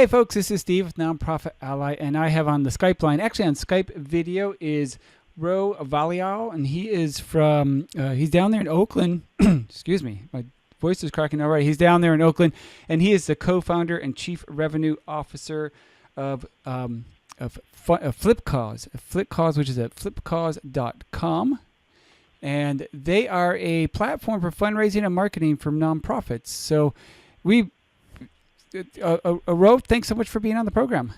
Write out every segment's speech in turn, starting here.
Hey folks, this is Steve with Nonprofit Ally, and I have on the Skype line, actually on Skype video, is Ro Valial, and he is from, he's down there in Oakland. Excuse me, my voice is cracking already. He's down there in Oakland, and he is the co-founder and chief revenue officer of Flipcause, which is at flipcause.com. And they are a platform for fundraising and marketing for nonprofits. So Ro, thanks so much for being on the program.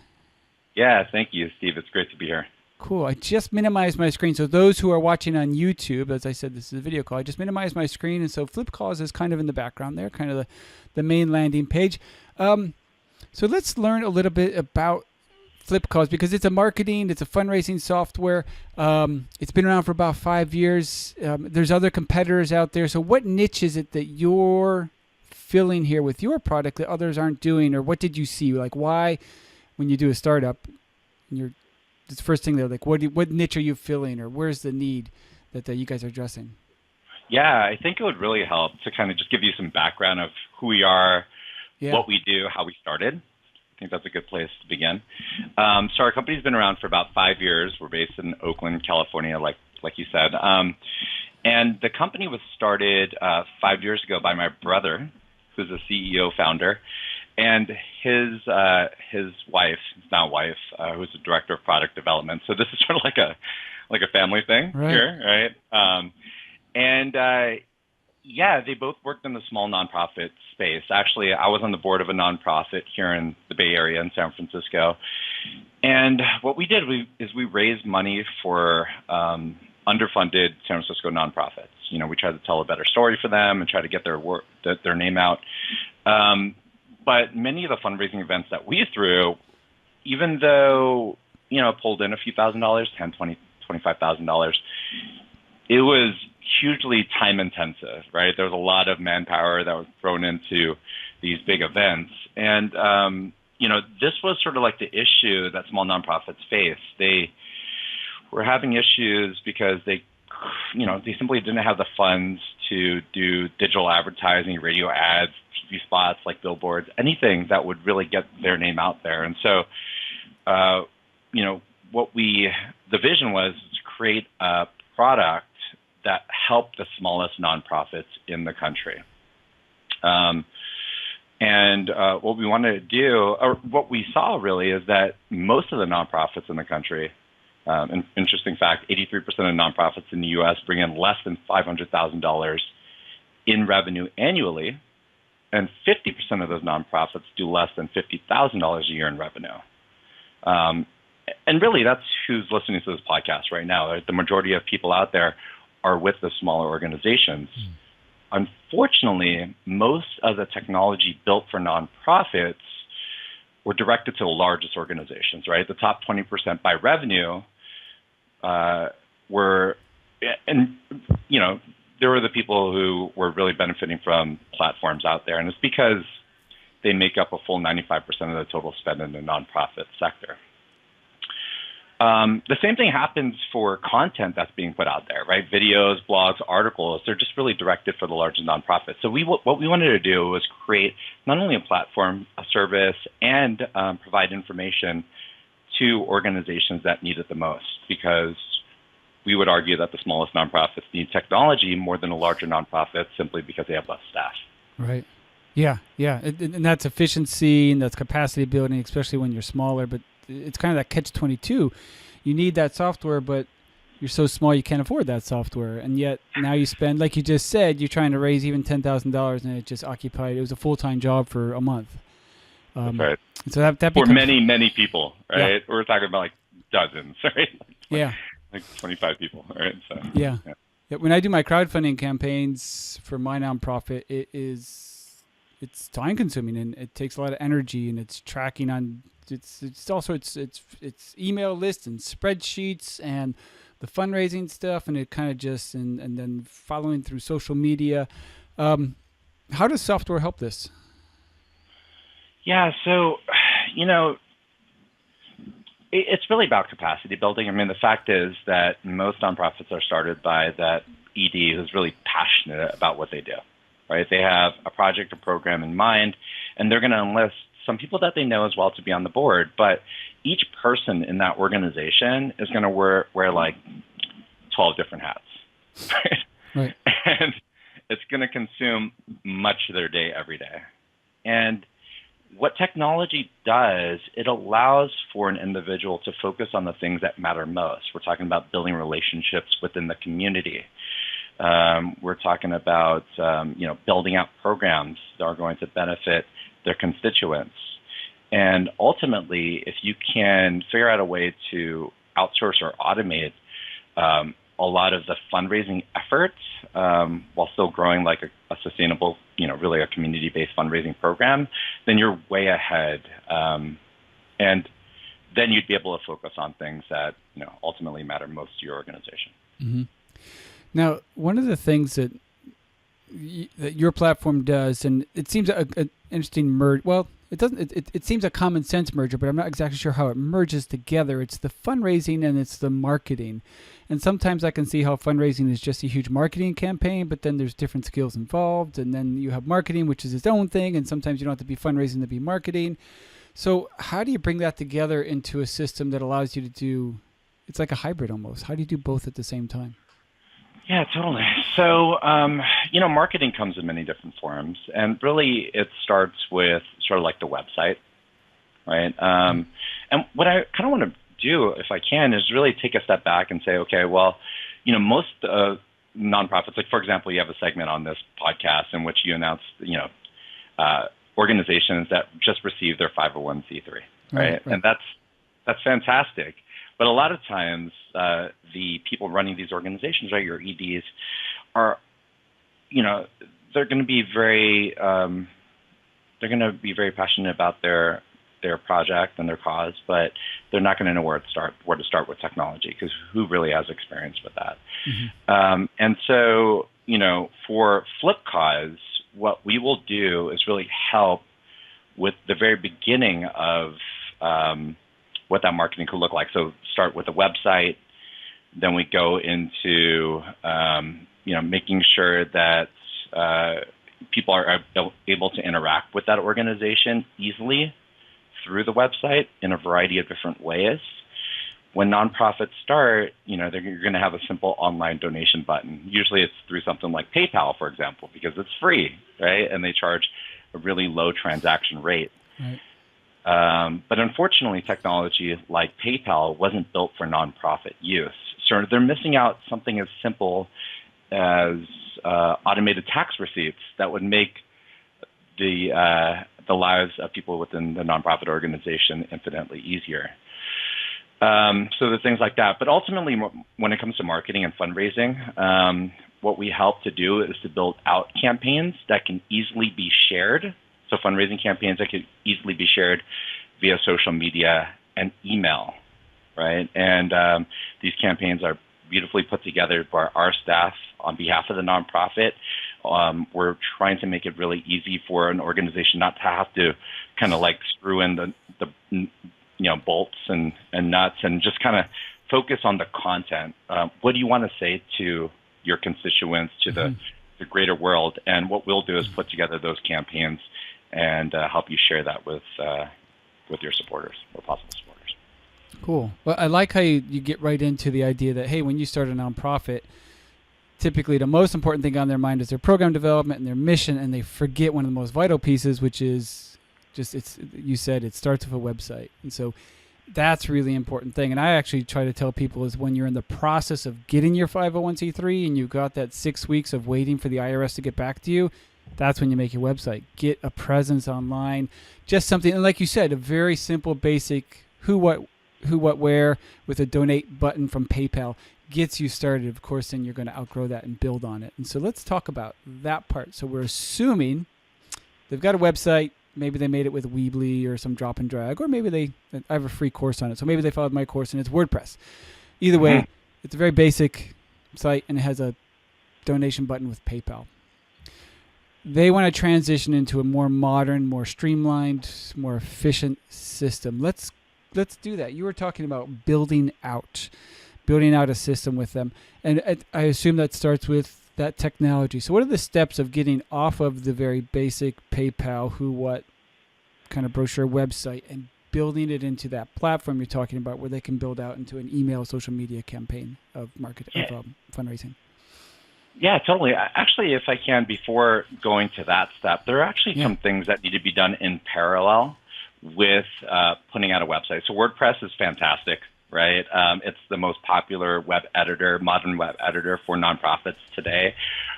Yeah, thank you, Steve. It's great to be here. Cool. I just minimized my screen. So those who are watching on YouTube, as I said, this is a video call. I just minimized my screen, and so Flipcause is kind of in the background there, kind of the main landing page. So let's learn a little bit about Flipcause, because it's a marketing, it's a fundraising software. It's been around for about 5 years. There's other competitors out there. So what niche is it that you're filling here with your product that others aren't doing, or what did you see? Like, why, when you do a startup, it's the first thing they're like, what niche are you filling, or where's the need that you guys are addressing? Yeah, I think it would really help to kind of just give you some background of who we are, what we do, how we started. I think that's a good place to begin. So our company's been around for about 5 years. We're based in Oakland, California, like you said. And the company was started 5 years ago by my brother, who's a CEO founder, and his wife, who's the director of product development. So this is sort of like a family thing here, right? They both worked in the small nonprofit space. Actually, I was on the board of a nonprofit here in the Bay Area in San Francisco. And what we did is we raised money for underfunded San Francisco nonprofits. You know, we tried to tell a better story for them and try to get their name out. But many of the fundraising events that we threw, even though, pulled in a few $1,000s, $10,000, $20,000, $25,000, it was hugely time intensive, right? There was a lot of manpower that was thrown into these big events. And, this was sort of like the issue that small nonprofits face. They were having issues because they simply didn't have the funds to do digital advertising, radio ads, TV spots like billboards, anything that would really get their name out there. And so, the vision was to create a product that helped the smallest nonprofits in the country. What we wanted to do, or what we saw really, is that most of the nonprofits in the country, an interesting fact, 83% of nonprofits in the U.S. bring in less than $500,000 in revenue annually, and 50% of those nonprofits do less than $50,000 a year in revenue. And really, that's who's listening to this podcast right now. The majority of people out there are with the smaller organizations. Unfortunately, most of the technology built for nonprofits were directed to the largest organizations, right? The top 20% by revenue there were the people who were really benefiting from platforms out there. And it's because they make up a full 95% of the total spend in the nonprofit sector. The same thing happens for content that's being put out there, right? Videos, blogs, articles, they're just really directed for the largest nonprofits. So what we wanted to do was create not only a platform, a service, and provide information to organizations that need it the most, because we would argue that the smallest nonprofits need technology more than the larger nonprofits simply because they have less staff. Right. Yeah. And that's efficiency and that's capacity building, especially when you're smaller. But it's kind of that catch-22. You need that software, but you're so small you can't afford that software. And yet now you spend, like you just said, you're trying to raise even $10,000 and it just occupied. It was a full-time job for a month. That's right. So that becomes, for many people, right? Yeah. We're talking about like dozens, right? Like 25 people, right? So, yeah. When I do my crowdfunding campaigns for my nonprofit, it's time consuming and it takes a lot of energy, and it's tracking on it's also it's email lists and spreadsheets and the fundraising stuff, and it kind of just and then following through social media. How does software help this? Yeah, so it's really about capacity building. I mean, the fact is that most nonprofits are started by that ED who's really passionate about what they do, right? They have a project or program in mind, and they're going to enlist some people that they know as well to be on the board, but each person in that organization is going to wear like 12 different hats. Right. And it's going to consume much of their day every day. And what technology does, it allows for an individual to focus on the things that matter most. We're talking about building relationships within the community. We're talking about building out programs that are going to benefit their constituents. And ultimately, if you can figure out a way to outsource or automate a lot of the fundraising efforts while still growing like a sustainable, really a community-based fundraising program, then you're way ahead. And then you'd be able to focus on things that ultimately matter most to your organization. Mm-hmm. Now, one of the things that your platform does, and it seems an interesting merge. Well, it doesn't. It seems a common sense merger, but I'm not exactly sure how it merges together. It's the fundraising and it's the marketing. And sometimes I can see how fundraising is just a huge marketing campaign, but then there's different skills involved, and then you have marketing, which is its own thing, and sometimes you don't have to be fundraising to be marketing. So how do you bring that together into a system that allows you to do? It's like a hybrid almost. How do you do both at the same time? Yeah, totally. So, marketing comes in many different forms, and really it starts with sort of like the website, right? And what I kind of want to do, if I can, is really take a step back and say, okay, well, most nonprofits, like for example, you have a segment on this podcast in which you announce, organizations that just received their 501c3, right? And that's fantastic. But a lot of times, the people running these organizations, right, your EDs, are, they're going to be very passionate about their project and their cause, but they're not going to know where to start with technology, because who really has experience with that? Mm-hmm. And so, for Flipcause, what we will do is really help with the very beginning of what that marketing could look like. So start with a website, then we go into making sure that people are able to interact with that organization easily through the website in a variety of different ways. When nonprofits start, you're going to have a simple online donation button. Usually it's through something like PayPal, for example, because it's free, right? And they charge a really low transaction rate. Right. But unfortunately, technology like PayPal wasn't built for nonprofit use. So they're missing out something as simple as automated tax receipts that would make the lives of people within the nonprofit organization infinitely easier. So there's things like that. But ultimately, when it comes to marketing and fundraising, what we help to do is to build out campaigns that can easily be shared. So fundraising campaigns that can easily be shared via social media and email, right? And these campaigns are beautifully put together by our staff on behalf of the nonprofit. We're trying to make it really easy for an organization not to have to kind of like screw in the bolts and nuts, and just kind of focus on the content. What do you want to say to your constituents, to the greater world? And what we'll do is put together those campaigns and help you share that with your supporters or possible supporters. Cool. Well, I like how you get right into the idea that, hey, when you start a nonprofit, typically the most important thing on their mind is their program development and their mission, and they forget one of the most vital pieces, which is you said it starts with a website. And so that's really important thing. And I actually try to tell people is when you're in the process of getting your 501c3 and you've got that 6 weeks of waiting for the IRS to get back to you, that's when you make your website. Get a presence online, just something, and like you said, a very simple, basic who, what, where with a donate button from PayPal gets you started. Of course, then you're going to outgrow that and build on it. And so let's talk about that part. So we're assuming they've got a website. Maybe they made it with Weebly or some drop and drag, or maybe I have a free course on it. So maybe they followed my course and it's WordPress. Either way, it's a very basic site and it has a donation button with PayPal. They want to transition into a more modern, more streamlined, more efficient system. Let's do that. You were talking about building out a system with them. And I assume that starts with that technology. So what are the steps of getting off of the very basic PayPal, who, what, kind of brochure website and building it into that platform you're talking about, where they can build out into an email, social media campaign of fundraising. Yeah, totally. Actually, if I can, before going to that step, there are actually some things that need to be done in parallel with putting out a website. So WordPress is fantastic, right? It's the most popular web editor, modern web editor for nonprofits today.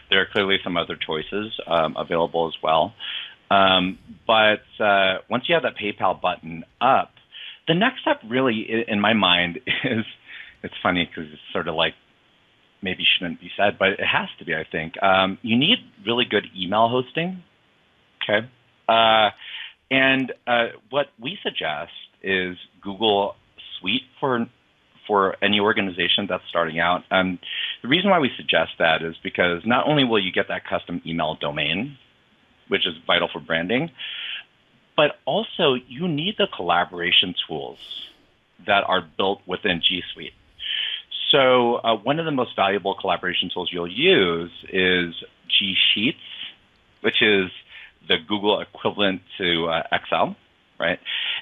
There are clearly some other choices available as well. But once you have that PayPal button up, the next step really, in my mind, is, it's funny because it's sort of like, maybe shouldn't be said, but it has to be, I think. You need really good email hosting, okay? And what we suggest is Google Suite for any organization that's starting out. The reason why we suggest that is because not only will you get that custom email domain, which is vital for branding, but also you need the collaboration tools that are built within G Suite. So one of the most valuable collaboration tools you'll use is G Sheets, which is the Google equivalent to Excel, right?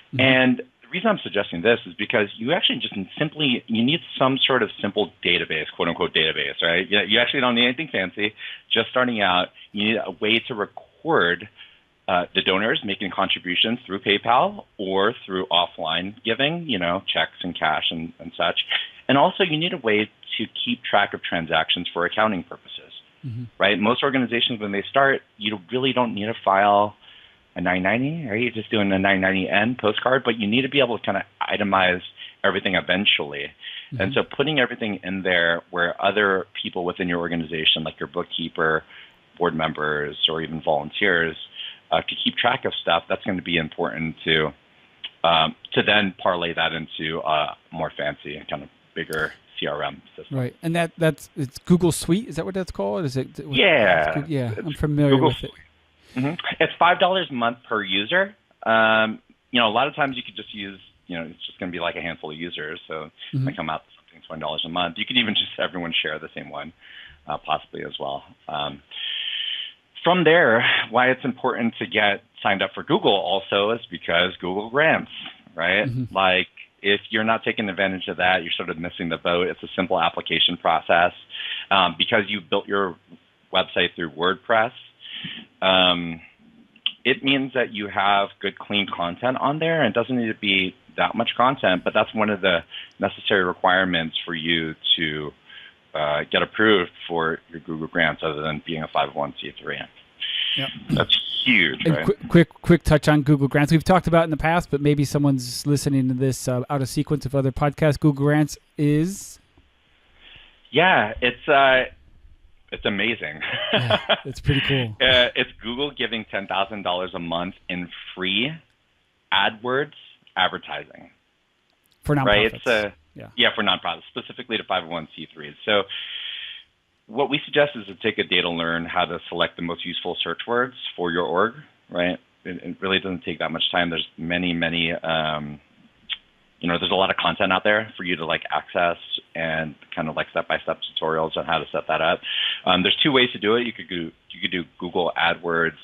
Mm-hmm. And the reason I'm suggesting this is because you actually just you need some sort of simple database, quote unquote database, right? You actually don't need anything fancy. Just starting out, you need a way to record the donors making contributions through PayPal or through offline giving, checks and cash and such. And also you need a way to keep track of transactions for accounting purposes, right? Most organizations, when they start, you really don't need to file a 990, right? You're just doing a 990N postcard, but you need to be able to kind of itemize everything eventually. And so putting everything in there where other people within your organization, like your bookkeeper, board members, or even volunteers, to keep track of stuff, that's going to be important to then parlay that into a more fancy and kind of bigger CRM system. Right, and it's Google Suite. Is that what that's called? Is it? Yeah, I'm familiar with it. It's $5 a month per user. A lot of times you could just use, it's just going to be like a handful of users, so it might come out to something $20 a month. You could even just everyone share the same one, possibly as well. From there, why it's important to get signed up for Google also is because Google grants, right? Like, if you're not taking advantage of that, you're sort of missing the boat. It's a simple application process. Because you built your website through WordPress, it means that you have good, clean content on there. And it doesn't need to be that much content, but that's one of the necessary requirements for you to get approved for your Google grants, other than being a 501c3. Yep. That's huge, and right? Quick touch on Google grants. We've talked about it in the past, but maybe someone's listening to this out of sequence of other podcasts. Google grants is? Yeah, it's amazing. Yeah, it's pretty cool. It's Google giving $10,000 a month in free AdWords advertising. For nonprofits. Right? For nonprofits, specifically to 501c3s. So what we suggest is to take a day to learn how to select the most useful search words for your org, right? It really doesn't take that much time. There's many, there's a lot of content out there for you to access, and kind of step-by-step tutorials on how to set that up. There's two ways to do it. You could do Google AdWords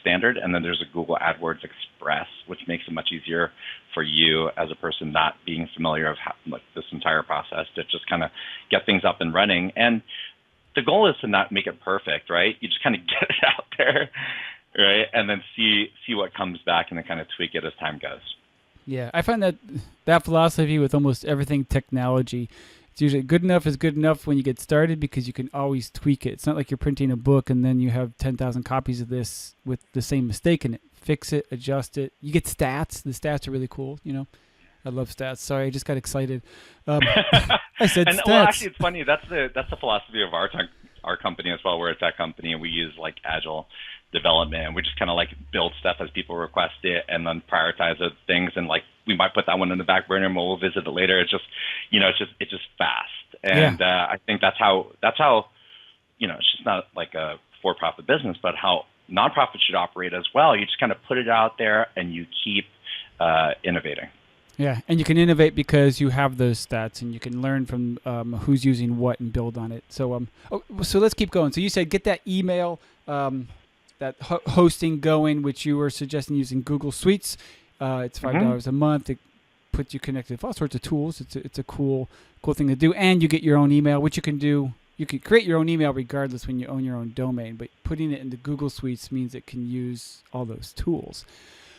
standard, and then there's a Google AdWords Express, which makes it much easier for you as a person not being familiar of this entire process to just kind of get things up and running. And the goal is to not make it perfect, right? You just kind of get it out there, right? And then see what comes back, and then kind of tweak it as time goes. Yeah, I find that philosophy with almost everything technology. It's usually good enough is good enough when you get started, because you can always tweak it. It's not like you're printing a book and then you have 10,000 copies of this with the same mistake in it. Fix it, adjust it. You get stats. The stats are really cool, I love stats. Sorry, I just got excited. I said stats. Well, actually, it's funny. That's the philosophy of our company as well. We're a tech company, and we use agile development, and we just kind of build stuff as people request it, and then prioritize those things. And we might put that one in the back burner, and we'll visit it later. It's just it's just fast. And I think that's how it's just not like a for-profit business, but how nonprofits should operate as well. You just kind of put it out there, and you keep innovating. Yeah, and you can innovate because you have those stats, and you can learn from who's using what and build on it. So so let's keep going. So you said get that email that hosting going, which you were suggesting using Google Suites. It's $5 a month. It puts you connected with all sorts of tools. It's a cool thing to do, and you get your own email, which you can do. You can create your own email regardless when you own your own domain, but putting it into Google Suites means it can use all those tools.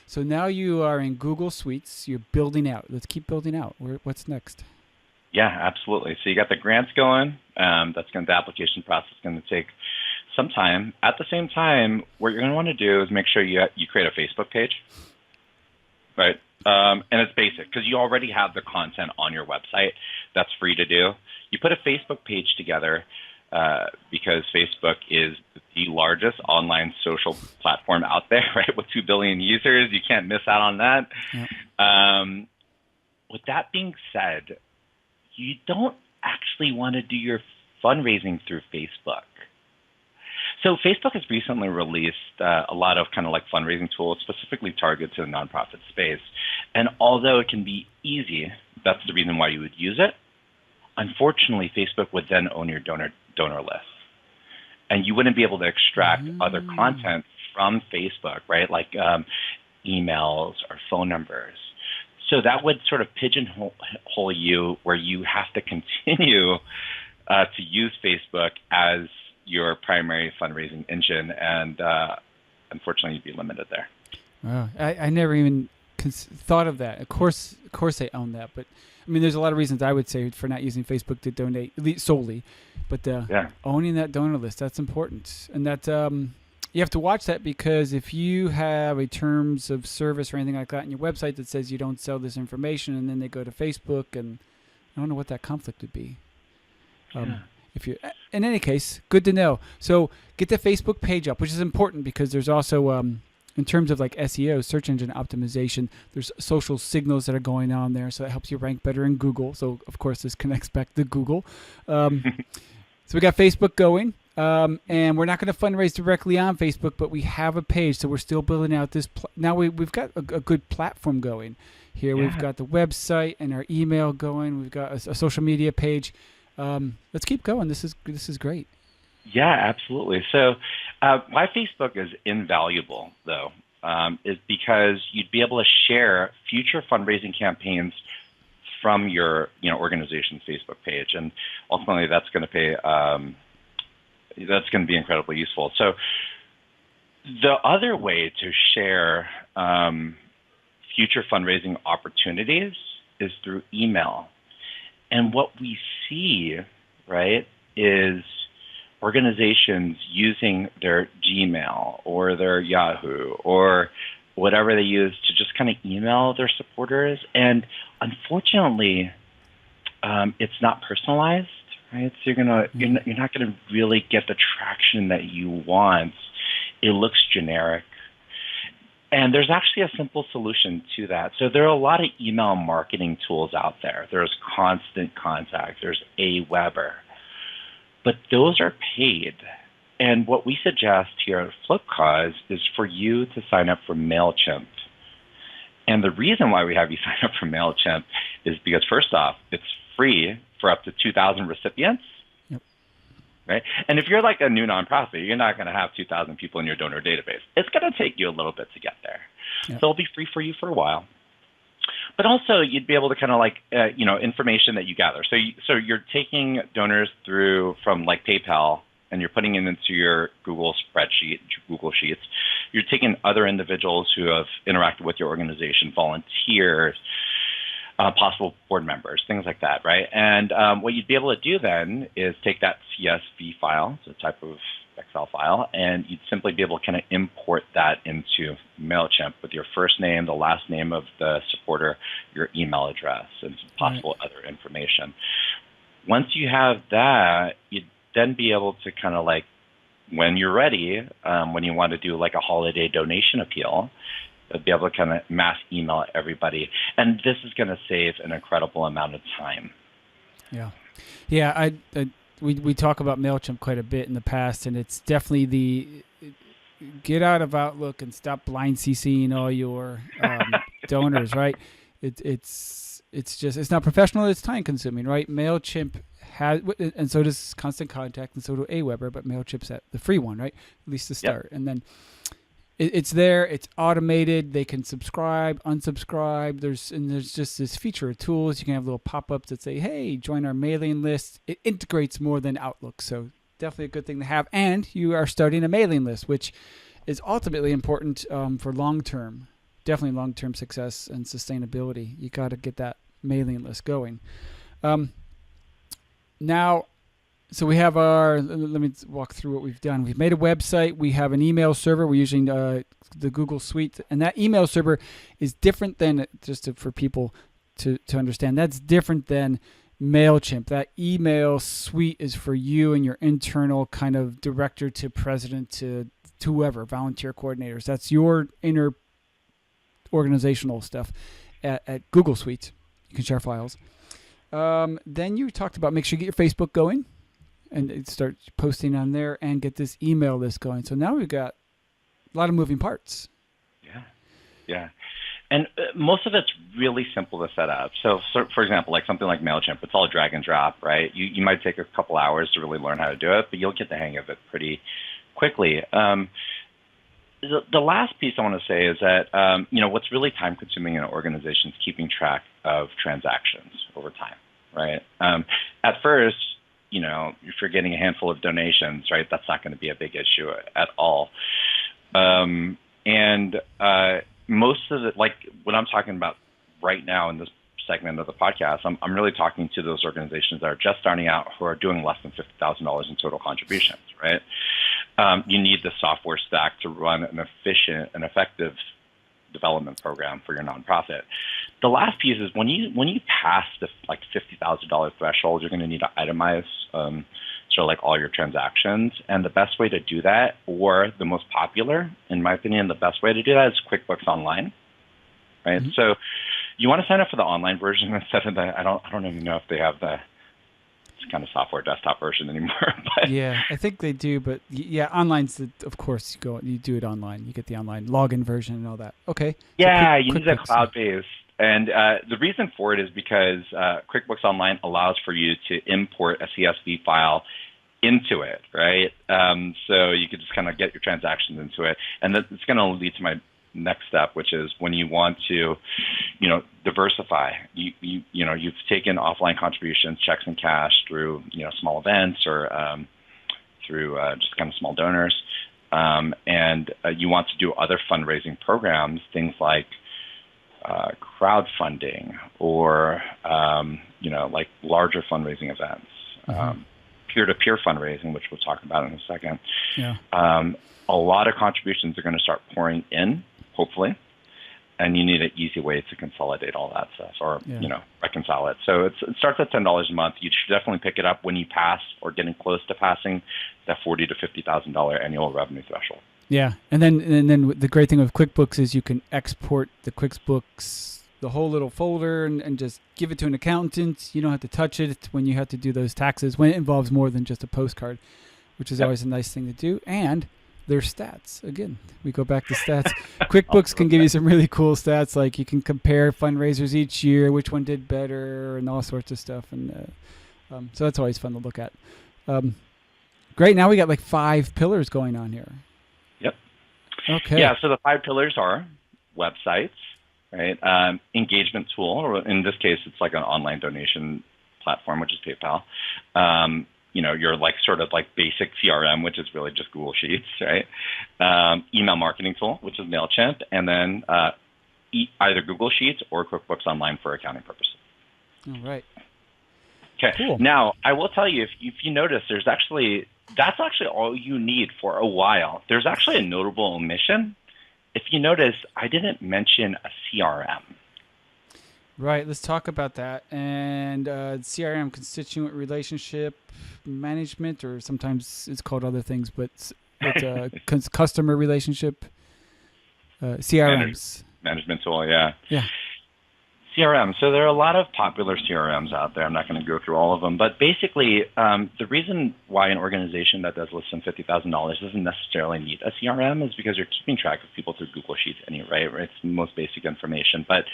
So now you are in Google Suites. You're building out. Let's keep building out. What's next? Yeah, absolutely. So you got the grants going. The application process is going to take some time. At the same time, what you're going to want to do is make sure you create a Facebook page, right? And it's basic because you already have the content on your website. That's free to do. You put a Facebook page together because Facebook is the largest online social platform out there, right? With 2 billion users, you can't miss out on that. Yep. With that being said, you don't actually want to do your fundraising through Facebook. So Facebook has recently released a lot of kind of like fundraising tools specifically targeted to the nonprofit space. And although it can be easy, that's the reason why you would use it. Unfortunately, Facebook would then own your donor list. And you wouldn't be able to extract other content from Facebook, right? Like emails or phone numbers. So that would sort of pigeonhole you where you have to continue to use Facebook as your primary fundraising engine, and unfortunately, you'd be limited there. Wow, I never even thought of that. Of course, they own that, but I mean, there's a lot of reasons I would say for not using Facebook to donate solely, but owning that donor list—that's important, and that you have to watch that because if you have a terms of service or anything like that on your website that says you don't sell this information, and then they go to Facebook, and I don't know what that conflict would be. If you, in any case, good to know. So get the Facebook page up, which is important because there's also, in terms of like SEO, search engine optimization, there's social signals that are going on there, so that helps you rank better in Google. So of course, this connects back to Google. So we got Facebook going, and we're not going to fundraise directly on Facebook, but we have a page, so we're still building out this. Now we've got a good platform going here. Yeah. We've got the website and our email going. We've got a social media page. Let's keep going. This is great. Yeah, absolutely. So why Facebook is invaluable, though, is because you'd be able to share future fundraising campaigns from your organization's Facebook page, and ultimately that's going to be incredibly useful. So the other way to share future fundraising opportunities is through email. And what we see, right, is organizations using their Gmail or their Yahoo or whatever they use to just kind of email their supporters. And unfortunately, it's not personalized, right? So you're not going to really get the traction that you want. It looks generic. And there's actually a simple solution to that. So there are a lot of email marketing tools out there. There's Constant Contact. There's Aweber. But those are paid. And what we suggest here at Flipcause is for you to sign up for MailChimp. And the reason why we have you sign up for MailChimp is because, first off, it's free for up to 2,000 recipients. Right? And if you're like a new nonprofit, you're not going to have 2,000 people in your donor database. It's going to take you a little bit to get there. Yep. So it'll be free for you for a while. But also, you'd be able to kind of like, information that you gather. So you're taking donors through from like PayPal, and you're putting it into your Google Sheets. You're taking other individuals who have interacted with your organization, volunteers, possible board members, things like that, right? And what you'd be able to do then is take that CSV file, it's a type of Excel file, and you'd simply be able to kind of import that into MailChimp with your first name, the last name of the supporter, your email address, and some possible other information. Once you have that, you'd then be able to kind of like, when you're ready, when you want to do like a holiday donation appeal, be able to kind of mass email everybody. And this is going to save an incredible amount of time. Yeah. We talk about MailChimp quite a bit in the past, and it's definitely get out of Outlook and stop blind CCing all your donors, right? It's not professional, it's time consuming, right? MailChimp has, and so does Constant Contact, and so do Aweber, but MailChimp's the free one, right? At least to start. Yep. And then it's there, it's automated. They can subscribe, unsubscribe. There's just this feature of tools. You can have little pop-ups that say, hey, join our mailing list. It integrates more than Outlook, so definitely a good thing to have. And you are starting a mailing list, which is ultimately important for long-term success and sustainability. You got to get that mailing list going. Now, so we have let me walk through what we've done. We've made a website. We have an email server. We're using the Google Suite. And that email server is different than, for people to understand, that's different than MailChimp. That email suite is for you and your internal kind of director to president to whoever, volunteer coordinators. That's your inner organizational stuff at Google Suite. You can share files. Then you talked about make sure you get your Facebook going and start posting on there and get this email list going. So now we've got a lot of moving parts. Yeah. And most of it's really simple to set up. So for example, like something like MailChimp, it's all drag and drop, right? You might take a couple hours to really learn how to do it, but you'll get the hang of it pretty quickly. The last piece I want to say is that, what's really time consuming in an organization is keeping track of transactions over time, right? At first, if you're getting a handful of donations, right, that's not going to be a big issue at all. Most of like what I'm talking about right now in this segment of the podcast, I'm really talking to those organizations that are just starting out who are doing less than $50,000 in total contributions, right? You need the software stack to run an efficient and effective development program for your nonprofit. The last piece is when you pass the like $50,000 threshold, you're going to need to itemize sort of like all your transactions. And the best way to do that, or the most popular, in my opinion, the best way to do that is QuickBooks Online, right? Mm-hmm. So you want to sign up for the online version instead of I don't even know if they have the kind of software desktop version anymore. But yeah, I think they do, but yeah, online's of course you do it online. You get the online login version and all that. Okay. Yeah, so you need a cloud-based. And the reason for it is because QuickBooks Online allows for you to import a CSV file into it, right? So you could just kind of get your transactions into it. And it's going to lead to my next step, which is when you want to, diversify. You've taken offline contributions, checks and cash through, small events or through just kind of small donors, and you want to do other fundraising programs, things like crowdfunding or like larger fundraising events, peer-to-peer fundraising, which we'll talk about in a second. Yeah. A lot of contributions are going to start pouring in, hopefully, and you need an easy way to consolidate all that stuff or reconcile it. So it starts at $10 a month. You should definitely pick it up when you pass or getting close to passing that $40,000 to $50,000 annual revenue threshold. Yeah, and then the great thing with QuickBooks is you can export the QuickBooks, the whole little folder, and just give it to an accountant. You don't have to touch it when you have to do those taxes, when it involves more than just a postcard, which is always a nice thing to do. And their stats. Again, we go back to stats. QuickBooks can give you some really cool stats, like you can compare fundraisers each year, which one did better, and all sorts of stuff. And so that's always fun to look at. Great. Now we got like 5 pillars going on here. Yep. Okay. Yeah. So the 5 pillars are websites, right? Engagement tool, or in this case, it's like an online donation platform, which is PayPal. Your like sort of like basic CRM, which is really just Google Sheets, right? Email marketing tool, which is MailChimp, and then either Google Sheets or QuickBooks Online for accounting purposes. All right. Okay. Cool. Now, I will tell you, if you notice, that's actually all you need for a while. There's actually a notable omission. If you notice, I didn't mention a CRM. Right. Let's talk about that. And CRM, constituent relationship management, or sometimes it's called other things, but it's customer relationship, CRMs. Management tool, yeah. Yeah. CRM. So there are a lot of popular CRMs out there. I'm not going to go through all of them, but basically, the reason why an organization that does less than $50,000 doesn't necessarily need a CRM is because you're keeping track of people through Google Sheets anyway, right? It's the most basic information. But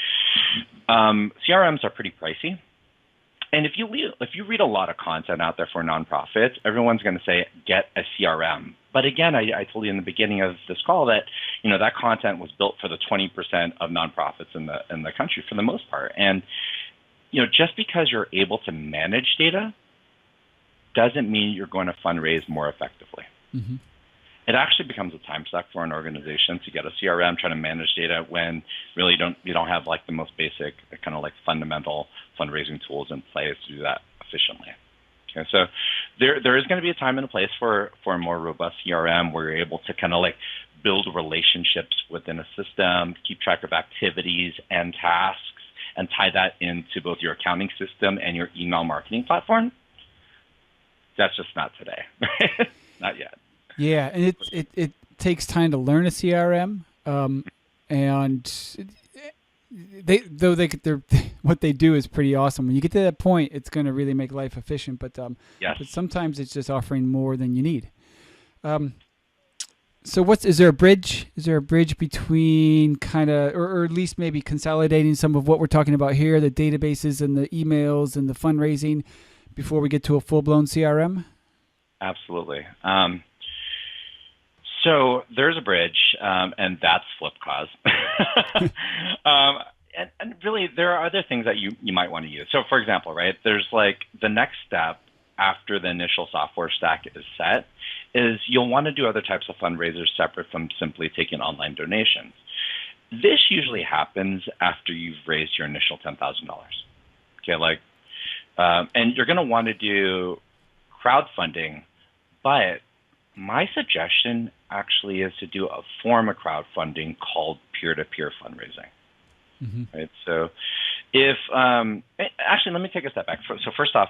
CRMs are pretty pricey, And if you read a lot of content out there for nonprofits, everyone's going to say get a CRM. But again, I told you in the beginning of this call that that content was built for the 20% of nonprofits in the country for the most part. And just because you're able to manage data doesn't mean you're going to fundraise more effectively. Mm-hmm. It actually becomes a time suck for an organization to get a CRM trying to manage data when really you don't have like the most basic kind of like fundamental fundraising tools in place to do that efficiently. Okay, so there is going to be a time and a place for a more robust CRM where you're able to kind of like build relationships within a system, keep track of activities and tasks, and tie that into both your accounting system and your email marketing platform. That's just not today, not yet. Yeah, and it takes time to learn a CRM, and they're what they do is pretty awesome. When you get to that point, it's going to really make life efficient. But yes. But sometimes it's just offering more than you need. So is there a bridge? Is there a bridge between kind of, or at least maybe consolidating some of what we're talking about here, the databases and the emails and the fundraising, before we get to a full-blown CRM? Absolutely. So there's a bridge, and that's Flipcause. And really, there are other things that you might want to use. So, for example, right, there's like the next step after the initial software stack is set is you'll want to do other types of fundraisers separate from simply taking online donations. This usually happens after you've raised your initial $10,000. Okay, and you're going to want to do crowdfunding, but my suggestion actually is to do a form of crowdfunding called peer-to-peer fundraising. Mm-hmm. Right. So, actually, let me take a step back. So, first off,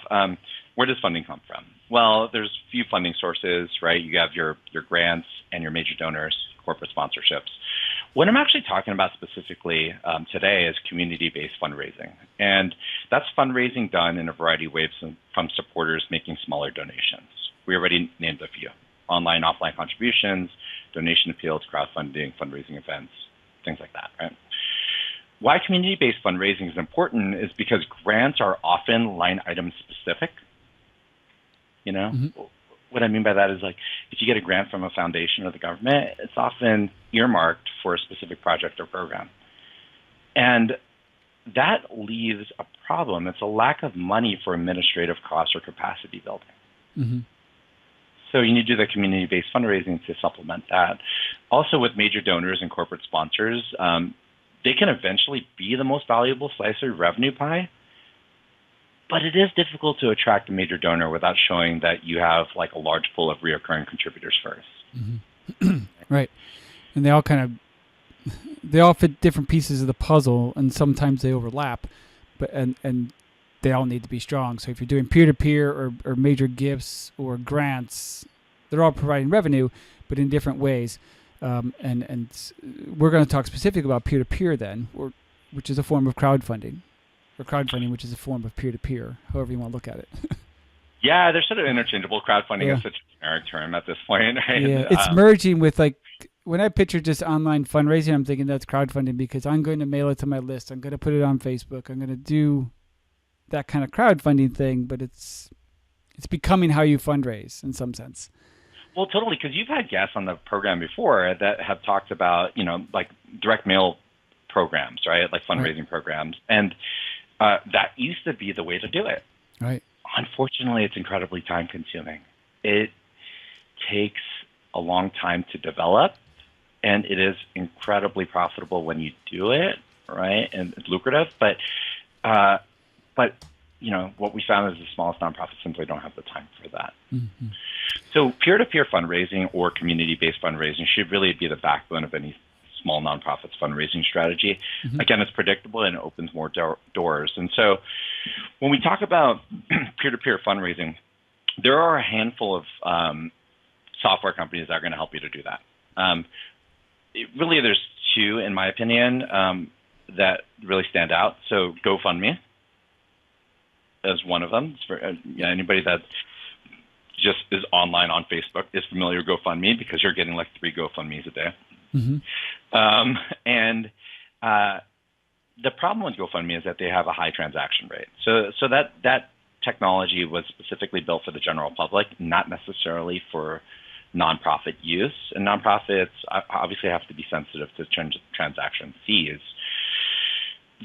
where does funding come from? Well, there's a few funding sources, right? You have your grants and your major donors, corporate sponsorships. What I'm actually talking about specifically today is community-based fundraising, and that's fundraising done in a variety of ways from supporters making smaller donations. We already named a few: online, offline contributions, donation appeals, crowdfunding, fundraising events, things like that, right? Why community-based fundraising is important is because grants are often line item specific. Mm-hmm. What I mean by that is, like, if you get a grant from a foundation or the government, it's often earmarked for a specific project or program. And that leaves a problem. It's a lack of money for administrative costs or capacity building. Mm-hmm. So you need to do the community-based fundraising to supplement that. Also, with major donors and corporate sponsors, they can eventually be the most valuable slice of your revenue pie, but it is difficult to attract a major donor without showing that you have like a large pool of reoccurring contributors first. Mm-hmm. Right. And they all fit different pieces of the puzzle, and sometimes they overlap, but and they all need to be strong. So if you're doing peer-to-peer or major gifts or grants, they're all providing revenue, but in different ways. And we're going to talk specifically about peer-to-peer then, which is a form of crowdfunding, or crowdfunding, which is a form of peer-to-peer, however you want to look at it. Yeah, they're sort of interchangeable. Crowdfunding is such a generic term at this point. Right? Yeah, it's merging with, like, when I picture just online fundraising, I'm thinking that's crowdfunding because I'm going to mail it to my list. I'm going to put it on Facebook. I'm going to do that kind of crowdfunding thing, but it's becoming how you fundraise in some sense. Well, totally, because you've had guests on the program before that have talked about, like direct mail programs, right? Like fundraising programs. And that used to be the way to do it. Right. Unfortunately, it's incredibly time consuming. It takes a long time to develop, and it is incredibly profitable when you do it, right? And it's lucrative. But what we found is the smallest nonprofits simply don't have the time for that. Mm-hmm. So peer-to-peer fundraising or community-based fundraising should really be the backbone of any small nonprofit's fundraising strategy. Mm-hmm. Again, it's predictable and it opens more doors. And so when we talk about peer-to-peer fundraising, there are a handful of software companies that are going to help you to do that. Really, there's two, in my opinion, that really stand out. So GoFundMe is one of them. For anybody that just is online on Facebook is familiar with GoFundMe because you're getting like 3 GoFundMes a day. Mm-hmm. the problem with GoFundMe is that they have a high transaction rate. So that technology was specifically built for the general public, not necessarily for nonprofit use. And nonprofits obviously have to be sensitive to transaction fees.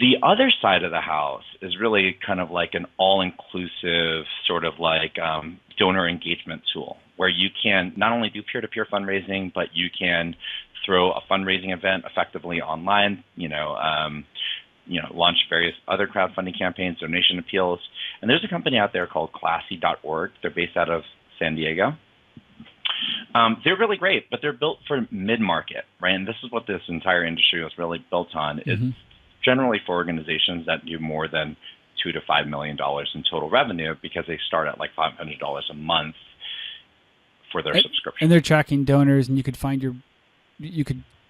The other side of the house is really kind of like an all-inclusive sort of like donor engagement tool where you can not only do peer-to-peer fundraising, but you can throw a fundraising event effectively online, launch various other crowdfunding campaigns, donation appeals. And there's a company out there called classy.org. They're based out of San Diego. They're really great, but they're built for mid-market, right? And this is what this entire industry was really built on. Mm-hmm. It's generally for organizations that do more than $2 to $5 million in total revenue because they start at like $500 a month for their subscription. And they're tracking donors, and you could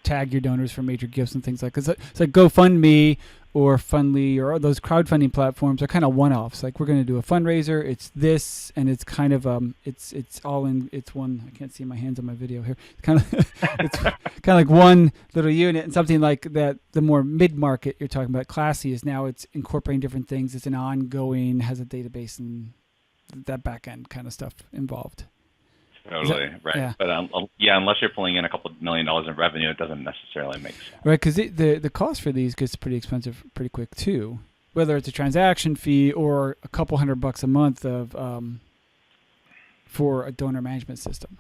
tag your donors for major gifts and things like that. It's like GoFundMe or Fundly or those crowdfunding platforms are kind of one-offs. Like we're going to do a fundraiser. It's this, and it's kind of it's all in. It's one. I can't see my hands on my video here. It's kind of like one little unit, and something like that. The more mid-market you're talking about, Classy, is now it's incorporating different things. It's an ongoing, has a database and that back end kind of stuff involved. Totally, right. Yeah. But unless you're pulling in a couple $1 million in revenue, it doesn't necessarily make sense. Right, because the cost for these gets pretty expensive pretty quick too. Whether it's a transaction fee or a couple $100 a month of for a donor management system.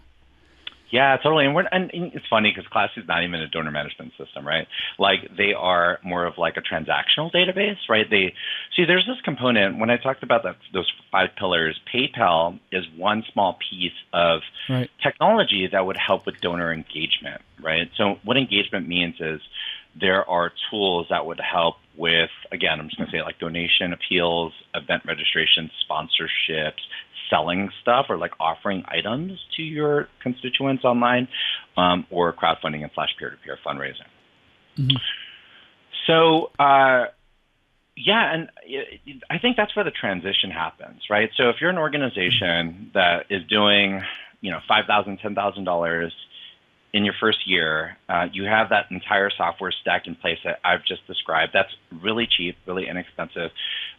Yeah, totally. And it's funny because Classy is not even a donor management system, right? Like they are more of like a transactional database, right? There's this component when I talked about those 5 pillars. PayPal is one small piece of technology that would help with donor engagement, right? So what engagement means is there are tools that would help with, again, I'm just going to say like donation appeals, event registration, sponsorships, selling stuff or like offering items to your constituents online, or crowdfunding and / peer-to-peer fundraising. Mm-hmm. So, and I think that's where the transition happens, right? So if you're an organization that is doing, $5,000, $10,000 in your first year, you have that entire software stack in place that I've just described. That's really cheap, really inexpensive,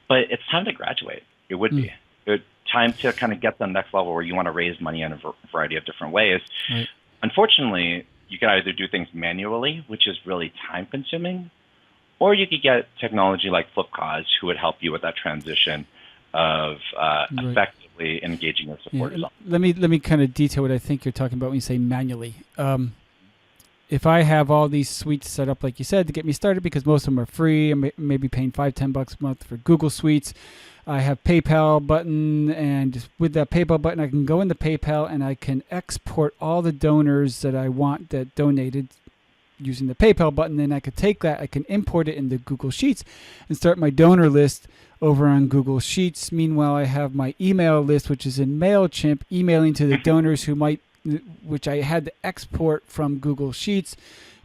but it's time to graduate. It would be. It's time to kind of get to the next level where you want to raise money in a variety of different ways. Right. Unfortunately, you can either do things manually, which is really time consuming, or you could get technology like Flipcause who would help you with that transition of effectively engaging your supporters. Yeah. Let me kind of detail what I think you're talking about when you say manually. If I have all these suites set up, like you said, to get me started, because most of them are free, I'm maybe paying $5-10 a month for Google Suites. I have PayPal button, and with that PayPal button, I can go into PayPal and I can export all the donors that I want that donated using the PayPal button. Then I could take that, I can import it into Google Sheets and start my donor list over on Google Sheets. Meanwhile, I have my email list, which is in MailChimp, emailing to the donors which I had to export from Google Sheets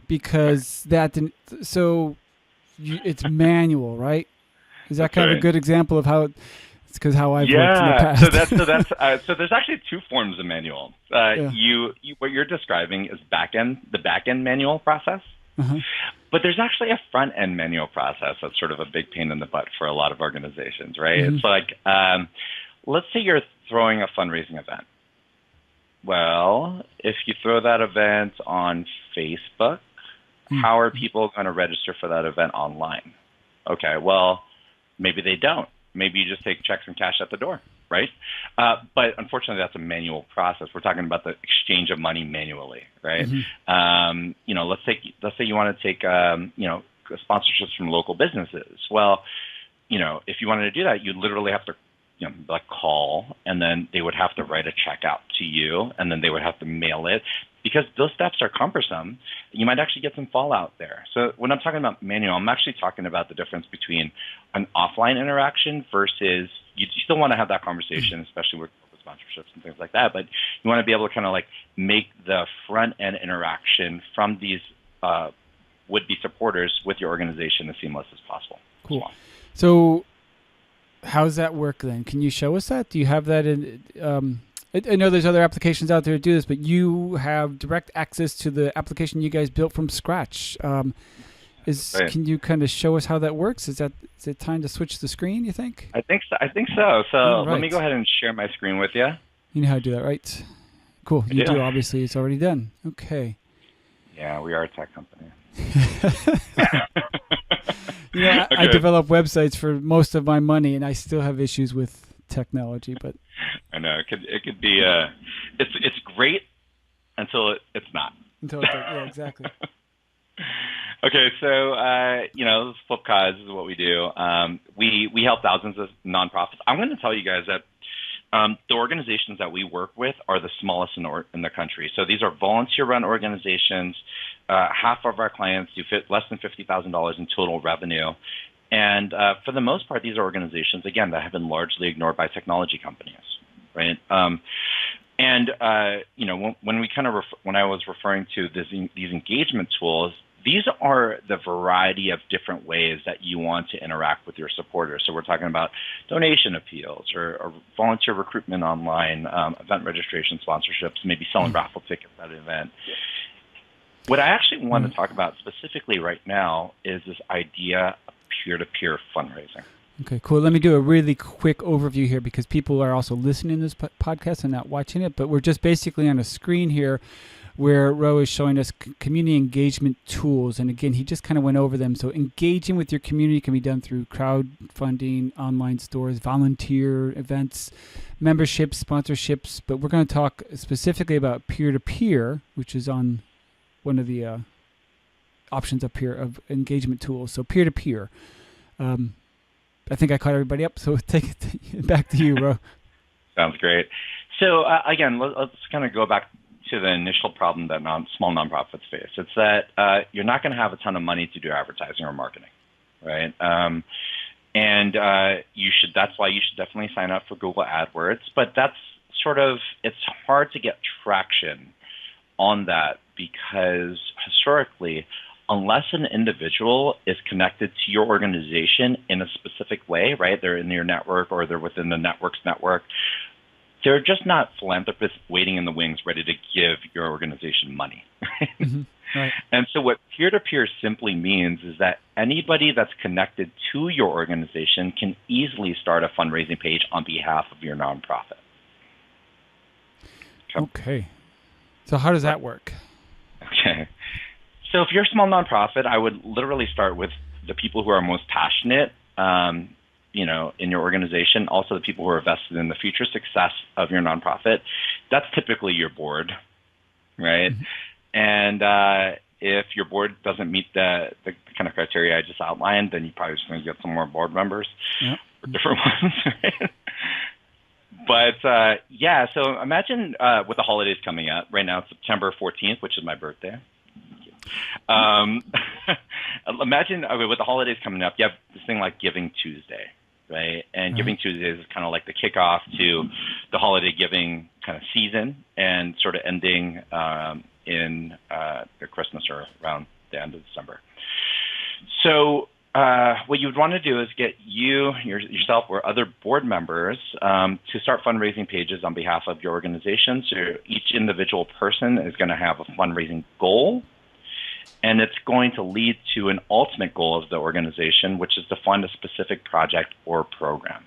because that didn't. So it's manual, right? Is that kind of a good example of how it's because how I've worked in the past? So there's actually 2 forms of manual. What you're describing is the back end manual process, but there's actually a front end manual process that's sort of a big pain in the butt for a lot of organizations, right? Mm-hmm. It's like, let's say you're throwing a fundraising event. Well, if you throw that event on Facebook, how are people going to register for that event online? Okay, well, maybe they don't. Maybe you just take checks and cash at the door, right? But unfortunately, that's a manual process. We're talking about the exchange of money manually, right? Mm-hmm. Let's say you want to take sponsorships from local businesses. Well, if you wanted to do that, you literally have to call, and then they would have to write a check out to you, and then they would have to mail it. Because those steps are cumbersome, you might actually get some fallout there. So when I'm talking about manual, I'm actually talking about the difference between an offline interaction versus you still want to have that conversation, especially with sponsorships and things like that, but you want to be able to kind of like make the front end interaction from these would-be supporters with your organization as seamless as possible. Cool. Well. So how does that work then? Can you show us that? Do you have that in... I know there's other applications out there to do this, but you have direct access to the application you guys built from scratch. Right. Can you kind of show us how that works? Is it time to switch the screen, you think? I think so. I think so. All So let me go right. ahead and share my screen with you. You know how to do that, right? Cool. I You do. do. Obviously, it's already done. Okay. Yeah, we are a tech company. I Okay. develop websites for most of my money, and I still have issues with technology. But I know it could be it's great until it's not. until it does, yeah, exactly. Okay, so Flipcause is what we do. We help thousands of nonprofits. I'm going to tell you guys that the organizations that we work with are the smallest in the country. So these are volunteer-run organizations. Half of our clients do less than $50,000 in total revenue. And for the most part, these are organizations, again, that have been largely ignored by technology companies, right? When I was referring to these engagement tools, these are the variety of different ways that you want to interact with your supporters. So we're talking about donation appeals or volunteer recruitment online, event registration sponsorships, maybe selling raffle tickets at an event. What I actually want to talk about specifically right now is this idea of peer-to-peer fundraising. Okay, cool. Let me do a really quick overview here because people are also listening to this podcast and not watching it. But we're just basically on a screen here where Ro is showing us community engagement tools. And again, he just kind of went over them. So engaging with your community can be done through crowdfunding, online stores, volunteer events, memberships, sponsorships. But we're going to talk specifically about peer-to-peer, which is on one of the options up here of engagement tools. So peer-to-peer. I think I caught everybody up, so take it back to you, Ro. Sounds great. So again, let's kind of go back to the initial problem that small nonprofits face. It's that you're not going to have a ton of money to do advertising or marketing, right? That's why you should definitely sign up for Google AdWords. But it's hard to get traction on that because historically, unless an individual is connected to your organization in a specific way, right? They're in your network or they're within the network's network. They're just not philanthropists waiting in the wings ready to give your organization money. Mm-hmm. Right. And so what peer-to-peer simply means is that anybody that's connected to your organization can easily start a fundraising page on behalf of your nonprofit. Okay. So how does that work? Okay. So if you're a small nonprofit, I would literally start with the people who are most passionate, in your organization, also the people who are vested in the future success of your nonprofit. That's typically your board, right? Mm-hmm. And if your board doesn't meet the kind of criteria I just outlined, then you're probably just going to get some more board members for different ones, right? But so imagine with the holidays coming up. Right now it's September 14th, which is my birthday. Imagine with the holidays coming up, you have this thing like Giving Tuesday, right? And Giving Tuesday is kind of like the kickoff to the holiday giving kind of season and sort of ending in Christmas or around the end of December. So what you would want to do is get yourself or other board members to start fundraising pages on behalf of your organization. So each individual person is going to have a fundraising goal. And it's going to lead to an ultimate goal of the organization, which is to fund a specific project or program.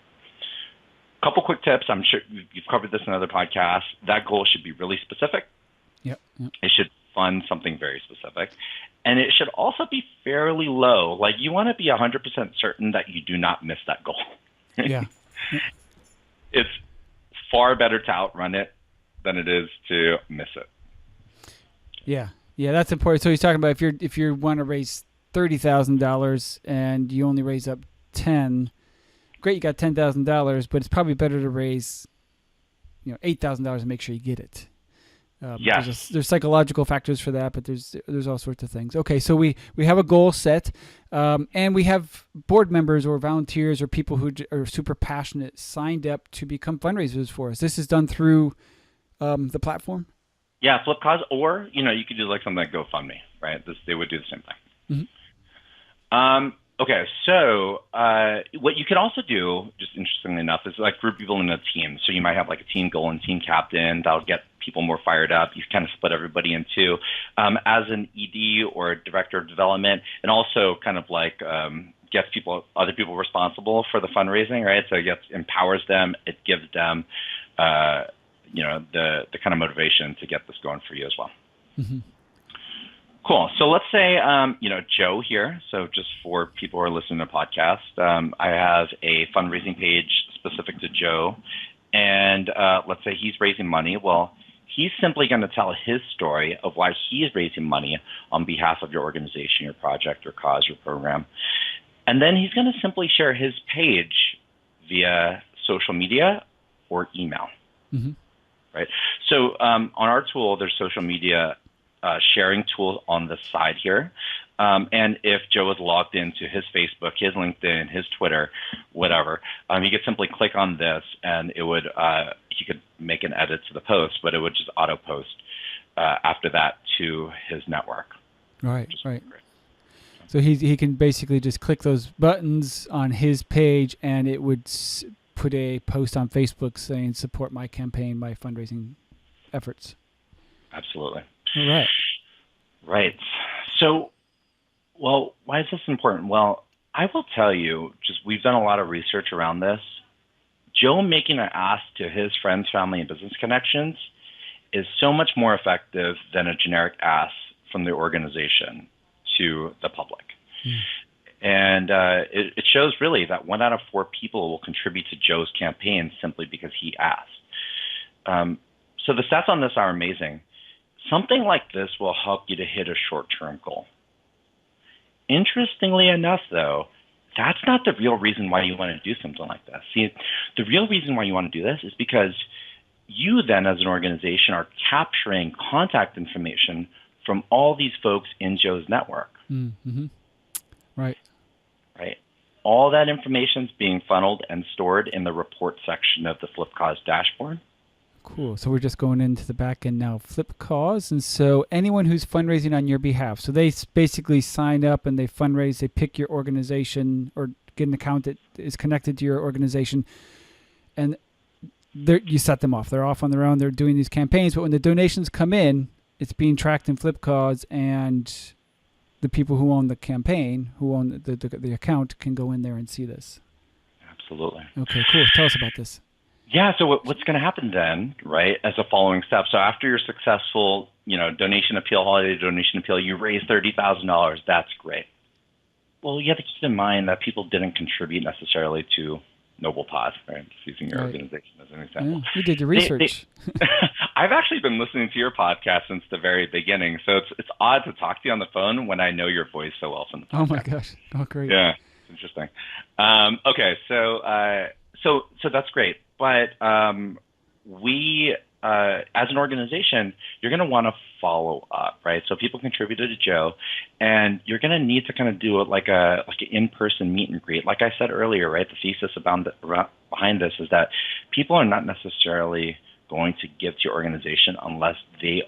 Couple quick tips. I'm sure you've covered this in other podcasts. That goal should be really specific. Yep. It should fund something very specific. And it should also be fairly low. Like you want to be 100% certain that you do not miss that goal. Yeah. It's far better to outrun it than it is to miss it. Yeah. Yeah, that's important. So he's talking about if you want to raise $30,000 and you only raise up 10, great, you got $10,000, but it's probably better to raise, $8,000 and make sure you get it. Yes. There's psychological factors for that, but there's all sorts of things. Okay, so we have a goal set, and we have board members or volunteers or people who are super passionate signed up to become fundraisers for us. This is done through the platform. Yeah, Flipcause, or you could do like something like GoFundMe, right? They would do the same thing. Mm-hmm. Okay, so what you could also do, just interestingly enough, is like group people in a team. So you might have like a team goal and team captain that'll get people more fired up. You kind of split everybody in two. As an ED or director of development, and also kind of like gets other people responsible for the fundraising, right? So it empowers them. It gives them, the kind of motivation to get this going for you as well. Mm-hmm. Cool. So let's say, Joe here. So just for people who are listening to the podcast, I have a fundraising page specific to Joe. And let's say he's raising money. Well, he's simply going to tell his story of why he is raising money on behalf of your organization, your project, or cause, or program. And then he's going to simply share his page via social media or email. Mm-hmm. Right. So on our tool, there's social media sharing tool on the side here. And if Joe is logged into his Facebook, his LinkedIn, his Twitter, whatever, he could simply click on this, and it would he could make an edit to the post, but it would just auto post after that to his network. Right. So he can basically just click those buttons on his page, and it would put a post on Facebook saying, "Support my campaign, my fundraising efforts." Absolutely. All right. Right. So, well, why is this important? Well, I will tell you, we've done a lot of research around this. Joe making an ask to his friends, family, and business connections is so much more effective than a generic ask from the organization to the public. And it shows really that 1 out of 4 people will contribute to Joe's campaign simply because he asked. So the stats on this are amazing. Something like this will help you to hit a short-term goal. Interestingly enough, though, that's not the real reason why you want to do something like this. See, the real reason why you want to do this is because you then, as an organization, are capturing contact information from all these folks in Joe's network. Mm-hmm. Right. All that information is being funneled and stored in the report section of the Flipcause dashboard. Cool. So we're just going into the back end now, Flipcause. And so anyone who's fundraising on your behalf, so they basically sign up and they fundraise, they pick your organization or get an account that is connected to your organization, and you set them off. They're off on their own. They're doing these campaigns. But when the donations come in, it's being tracked in Flipcause, and the people who own the campaign, who own the account, can go in there and see this. Absolutely. Okay, cool. Tell us about this. Yeah, so what's going to happen then, right, as a following step? So after your successful, donation appeal, holiday donation appeal, you raised $30,000. That's great. Well, you have to keep in mind that people didn't contribute necessarily to Noble Pod, right? Just using your organization as an example. Yeah, you did your research. I've actually been listening to your podcast since the very beginning, so it's odd to talk to you on the phone when I know your voice so well from the podcast. Oh my gosh! Oh, great. Yeah, it's interesting. Okay, so that's great, but we, as an organization, you're going to want to follow up, right? So people contributed to Joe, and you're going to need to kind of do it like an in-person meet and greet. Like I said earlier, right? The thesis behind this is that people are not necessarily going to give to your organization unless they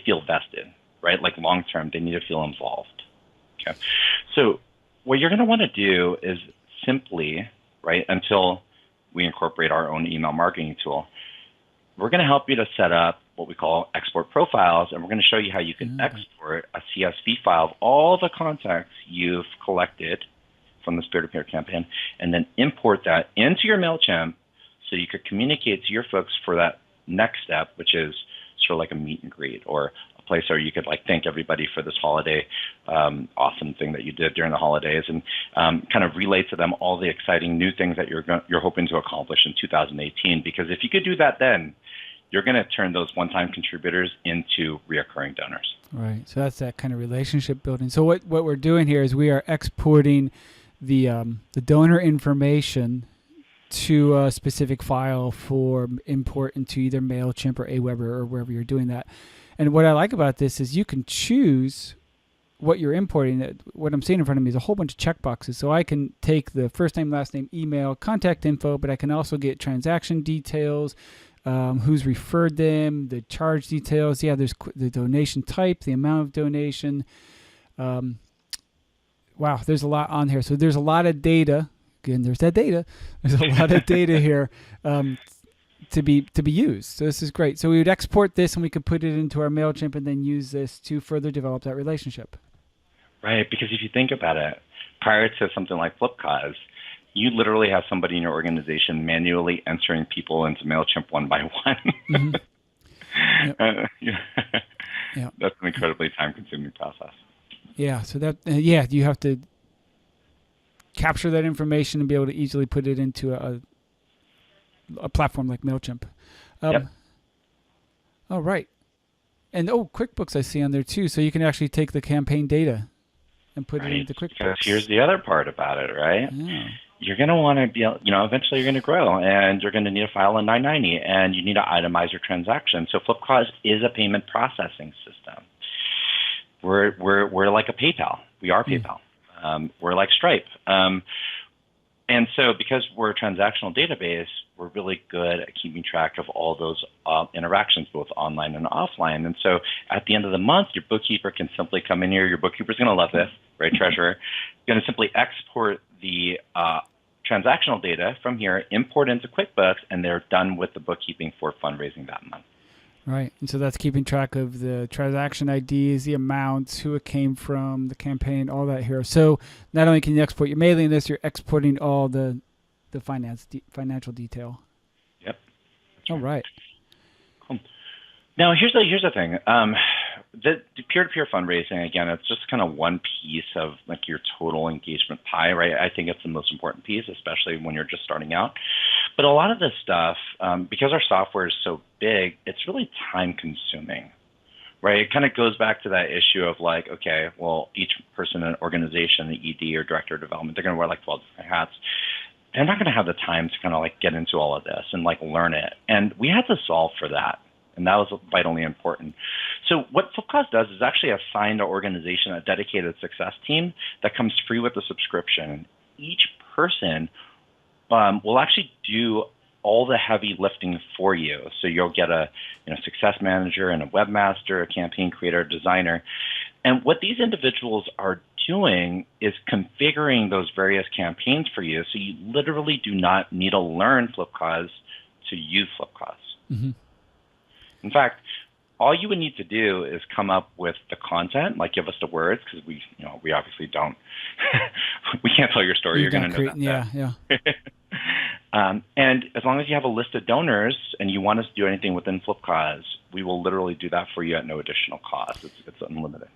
feel vested, right? Like long term, they need to feel involved. Okay, so what you're going to want to do is simply, right, until we incorporate our own email marketing tool, we're going to help you to set up what we call export profiles, and we're going to show you how you can export a CSV file of all the contacts you've collected from this peer-to-peer campaign, and then import that into your MailChimp so you could communicate to your folks for that next step, which is sort of like a meet and greet or a place where you could thank everybody for this holiday awesome thing that you did during the holidays, and kind of relay to them all the exciting new things that you're hoping to accomplish in 2018. Because if you could do that then, you're going to turn those one-time contributors into reoccurring donors. Right. So that's that kind of relationship building. So what we're doing here is we are exporting the donor information to a specific file for import into either MailChimp or Aweber or wherever you're doing that. And what I like about this is you can choose what you're importing. What I'm seeing in front of me is a whole bunch of checkboxes. So I can take the first name, last name, email, contact info, but I can also get transaction details, who's referred them, the charge details. Yeah, there's the donation type, the amount of donation. Wow, there's a lot on here. So there's a lot of data. Again, there's that data. There's a lot of data here to be used. So this is great. So we would export this and we could put it into our MailChimp and then use this to further develop that relationship. Right, because if you think about it, prior to something like Flipcause, you literally have somebody in your organization manually entering people into MailChimp one by one. Mm-hmm. Yep. Yeah. That's an incredibly time-consuming process. Yeah, so that you have to capture that information and be able to easily put it into a platform like MailChimp. Yep. Oh, right. And QuickBooks I see on there too, so you can actually take the campaign data and put it into QuickBooks. Because here's the other part about it, right? Yeah. You're going to want to be, eventually you're going to grow, and you're going to need to file a 990, and you need to itemize your transaction. So Flipcause is a payment processing system. We're like a PayPal. We are PayPal. We're like Stripe. And so because we're a transactional database, we're really good at keeping track of all those interactions, both online and offline. And so at the end of the month, your bookkeeper can simply come in here. Your bookkeeper's going to love this, right, treasurer? Going to simply export the transactional data from here, import into QuickBooks, and they're done with the bookkeeping for fundraising that month. Right. And so that's keeping track of the transaction IDs, the amounts, who it came from, the campaign, all that here. So not only can you export your mailing list, you're exporting all the financial detail. Yep. All right. Cool. Now, here's the thing. The peer-to-peer fundraising, again, it's just kind of one piece of like your total engagement pie, right? I think it's the most important piece, especially when you're just starting out. But a lot of this stuff, because our software is so big, it's really time-consuming, right? It kind of goes back to that issue of like, okay, well, each person in an organization, the ED or director of development, they're going to wear like 12 different hats. They're not going to have the time to kind of like get into all of this and like learn it. And we had to solve for that. And that was vitally important. So what Flipcause does is actually assign the organization a dedicated success team that comes free with the subscription. Each person will actually do all the heavy lifting for you. So you'll get a success manager and a webmaster, a campaign creator, a designer. And what these individuals are doing is configuring those various campaigns for you. So you literally do not need to learn Flipcause to use Flipcause. Mm-hmm. In fact, all you would need to do is come up with the content, like give us the words, because we obviously don't. We can't tell your story. You're going to know that. Yeah. And as long as you have a list of donors and you want us to do anything within Flipcause, we will literally do that for you at no additional cost. It's unlimited.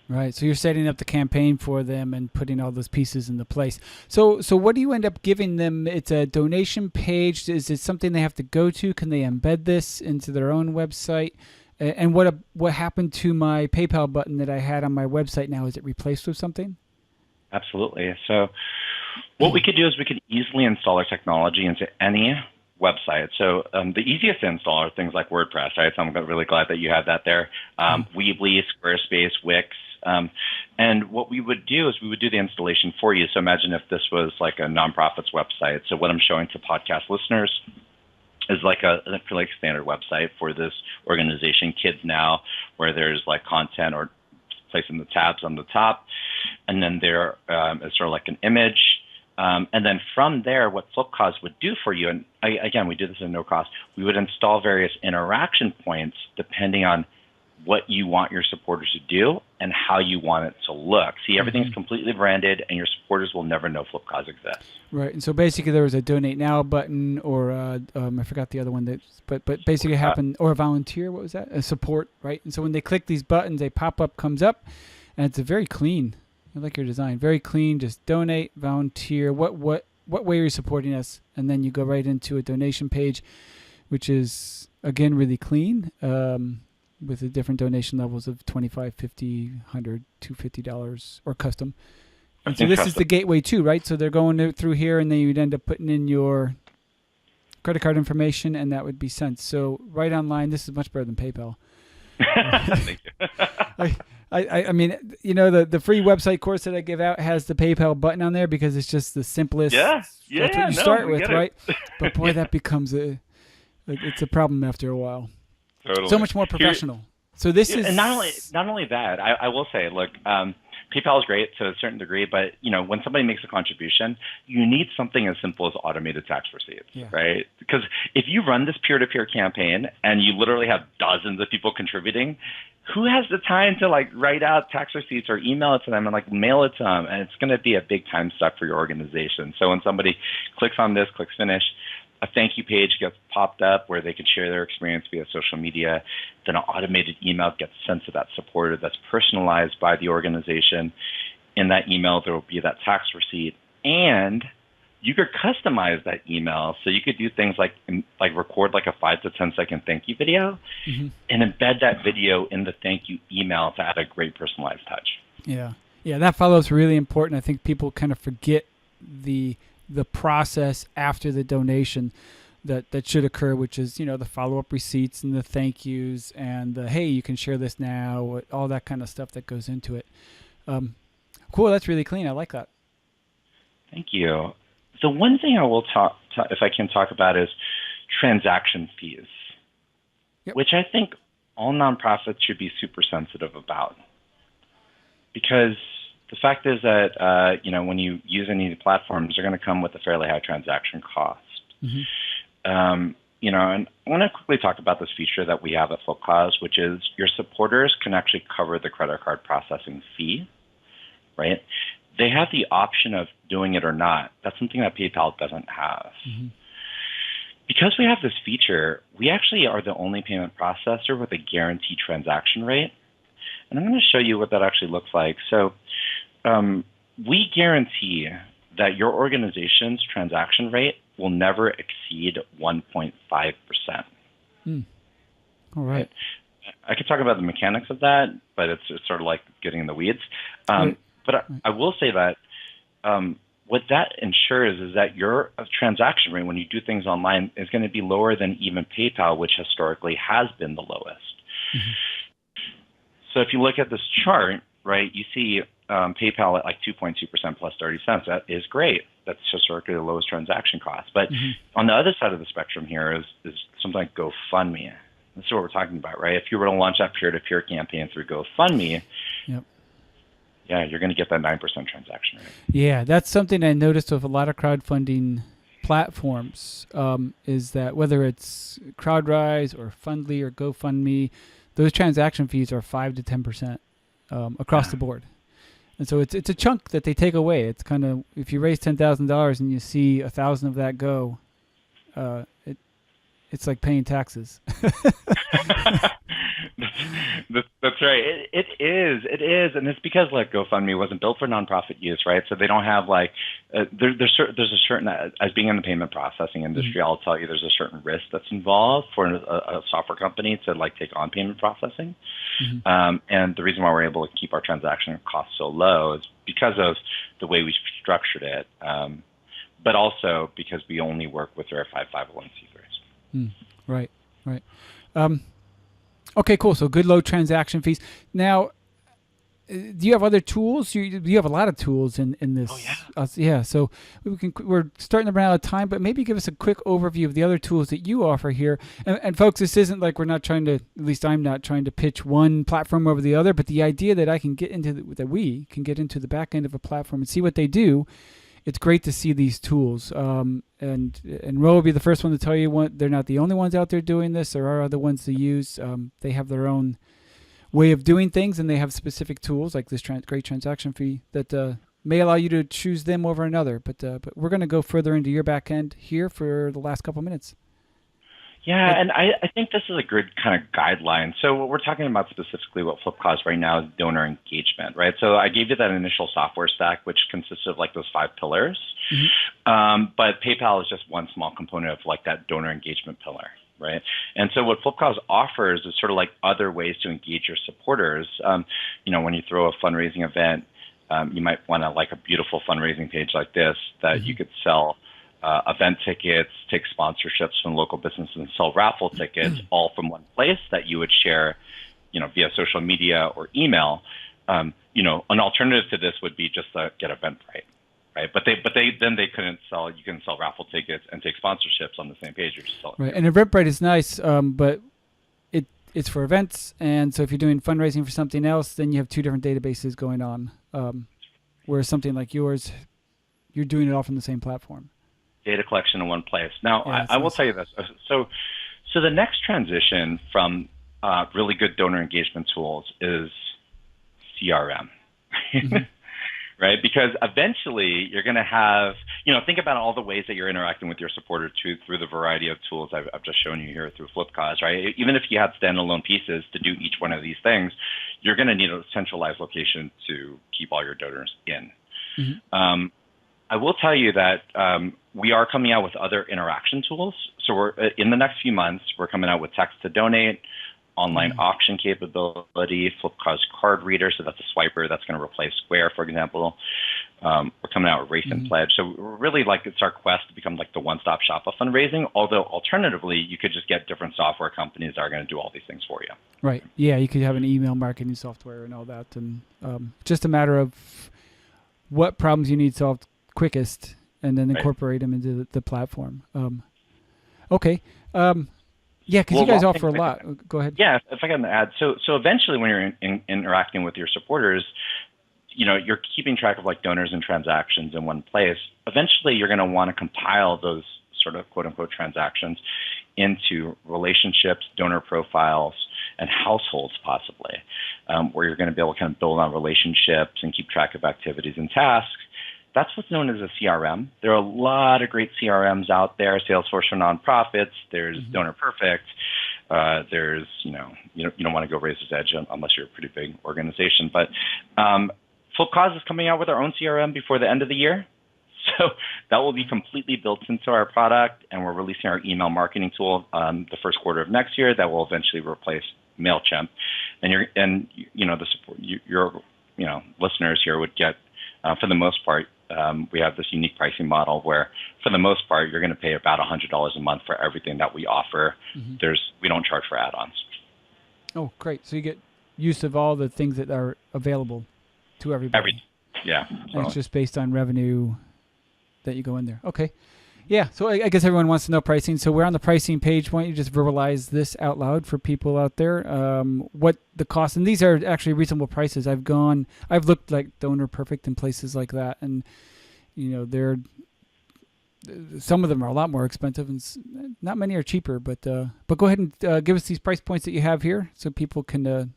Right. So you're setting up the campaign for them and putting all those pieces into place. So what do you end up giving them? It's a donation page. Is it something they have to go to? Can they embed this into their own website? And what happened to my PayPal button that I had on my website now? Is it replaced with something? Absolutely. So what we could do is we could easily install our technology into any website. So the easiest to install are things like WordPress, right? So I'm really glad that you have that there. Weebly, Squarespace, Wix. And what we would do is we would do the installation for you. So imagine if this was like a nonprofit's website. So what I'm showing to podcast listeners is like a pretty standard website for this organization, Kids Now, where there's like content or placing the tabs on the top. And then there is sort of like an image. And then from there, what Flipcause would do for you, and again, we do this at no cost, we would install various interaction points depending on what you want your supporters to do and how you want it to look. See, everything's completely branded, and your supporters will never know Flipcause exists. Right, and so basically there was a donate now button, or I forgot the other one, but basically happened, or a volunteer. What was that? A support, right? And so when they click these buttons, a pop-up comes up, and it's a very clean. I like your design. Very clean. Just donate, volunteer. What way are you supporting us? And then you go right into a donation page, which is again really clean. With the different donation levels of $25, $50, $100, $250 or custom. And so this is the gateway too, right? So they're going through here, and then you'd end up putting in your credit card information, and that would be sent. So right online, this is much better than PayPal. Thank you. I mean, the free website course that I give out has the PayPal button on there because it's just the simplest. That's what you start with, right? But boy, that becomes it's a problem after a while. Totally. So much more professional. So this is, and not only that, I will say, look, PayPal is great to a certain degree, but when somebody makes a contribution, you need something as simple as automated tax receipts, right? Because if you run this peer-to-peer campaign and you literally have dozens of people contributing, who has the time to write out tax receipts or email it to them and mail it to them? And it's going to be a big time suck for your organization. So when somebody clicks on this, clicks finish, a thank you page gets popped up where they can share their experience via social media. Then an automated email gets sent to that supporter that's personalized by the organization. In that email, there will be that tax receipt, and you could customize that email. So you could do things like record a 5 to 10 second thank you video and embed that video in the thank you email to add a great personalized touch. Yeah. Yeah, that follow is really important. I think people kind of forget the process after the donation that should occur, which is, the follow-up receipts and the thank yous and the, hey, you can share this now, all that kind of stuff that goes into it. Cool. That's really clean. I like that. Thank you. The one thing I will talk if I can talk about is transaction fees, which I think all nonprofits should be super sensitive about. Because the fact is that, when you use any of the platforms, they're going to come with a fairly high transaction cost. And I want to quickly talk about this feature that we have at Flipcause, which is your supporters can actually cover the credit card processing fee, right? They have the option of doing it or not. That's something that PayPal doesn't have. Because we have this feature, we actually are the only payment processor with a guaranteed transaction rate. And I'm going to show you what that actually looks like. So we guarantee that your organization's transaction rate will never exceed 1.5%. All right. I could talk about the mechanics of that, but it's sort of like getting in the weeds. But I will say that what that ensures is that your transaction rate when you do things online is going to be lower than even PayPal, which historically has been the lowest. So if you look at this chart, right, you see PayPal at 2.2% plus 30 cents. That is great. That's historically the lowest transaction cost. But on the other side of the spectrum here is something like GoFundMe. This is what we're talking about, right? If you were to launch that peer-to-peer campaign through GoFundMe, you're going to get that 9% transaction rate. Yeah, that's something I noticed with a lot of crowdfunding platforms, is that whether it's CrowdRise or Fundly or GoFundMe, those transaction fees are 5 to 10% across the board. And so it's a chunk that they take away. It's kind of, if you raise $10,000 and you see 1,000 of that go, it's like paying taxes. That's right. It is, and it's because GoFundMe wasn't built for nonprofit use, right? So they don't have there's a certain, as being in the payment processing industry, I'll tell you there's a certain risk that's involved for a software company to take on payment processing. And the reason why we're able to keep our transaction costs so low is because of the way we structured it, but also because we only work with verified 501c3s. Right. Okay, cool. So good low transaction fees. Now, do you have other tools? You have a lot of tools in this. Oh, yeah. So we're starting to run out of time, but maybe give us a quick overview of the other tools that you offer here. And folks, this isn't like we're not trying to, at least I'm not trying to pitch one platform over the other, but the idea that I can get into that we can get into the back end of a platform and see what they do. It's great to see these tools. And Ro will be the first one to tell you they're not the only ones out there doing this. There are other ones to use. They have their own way of doing things, and they have specific tools like this great transaction fee that may allow you to choose them over another. But we're going to go further into your back end here for the last couple minutes. Yeah, and I think this is a good kind of guideline. So what we're talking about specifically what Flipcause right now is donor engagement, right? So I gave you that initial software stack, which consists of those 5 pillars. But PayPal is just one small component of that donor engagement pillar, right? And so what Flipcause offers is sort of other ways to engage your supporters. When you throw a fundraising event, you might want a beautiful fundraising page like this that you could sell event tickets, take sponsorships from local businesses, and sell raffle tickets all from one place that you would share, via social media or email. An alternative to this would be just to get Eventbrite, right? But they couldn't sell. You can sell raffle tickets and take sponsorships on the same page. You're just selling. Right, and Eventbrite is nice, but it's for events, and so if you're doing fundraising for something else, then you have 2 different databases going on. whereas something like yours, you're doing it all from the same platform. Data collection in one place. Now, Yeah, I will tell you this. So the next transition from really good donor engagement tools is CRM. Mm-hmm. Right? Because eventually you're going to have, think about all the ways that you're interacting with your supporters through the variety of tools I've just shown you here through Flipcause, right? Even if you had standalone pieces to do each one of these things, you're going to need a centralized location to keep all your donors in. Mm-hmm. I will tell you that we are coming out with other interaction tools. So we're in the next few months, we're coming out with text to donate, online auction capability, Flipcause card reader, so that's a swiper that's going to replace Square, for example. We're coming out with Race and Pledge. So we're really it's our quest to become like the one-stop shop of fundraising, although alternatively, you could just get different software companies that are going to do all these things for you. Right. Yeah, you could have an email marketing software and all that. And just a matter of what problems you need solved quickest and then incorporate them into the platform. Okay. Yeah, because you guys offer a lot. Go ahead. Yeah, if I can add. So eventually when you're interacting with your supporters, you're keeping track of like donors and transactions in one place. Eventually you're going to want to compile those sort of quote unquote transactions into relationships, donor profiles, and households possibly, where you're going to be able to kind of build on relationships and keep track of activities and tasks. That's what's known as a CRM. There are a lot of great CRMs out there. Salesforce for nonprofits. There's Donor Perfect. There's, you don't want to go Razor's Edge unless you're a pretty big organization. But Flipcause is coming out with our own CRM before the end of the year. So that will be completely built into our product, and we're releasing our email marketing tool the first quarter of next year that will eventually replace MailChimp. And the support your listeners here would get for the most part. We have this unique pricing model where, for the most part, you're going to pay about $100 a month for everything that we offer. We don't charge for add-ons. Oh, great! So you get use of all the things that are available to everybody. Yeah. And it's just based on revenue that you go in there. Okay. Yeah. So I guess everyone wants to know pricing. So we're on the pricing page. Why don't you just verbalize this out loud for people out there? What the cost, and these are actually reasonable prices. I've looked like Donor Perfect and places like that, and some of them are a lot more expensive, and not many are cheaper. But go ahead and give us these price points that you have here, so people can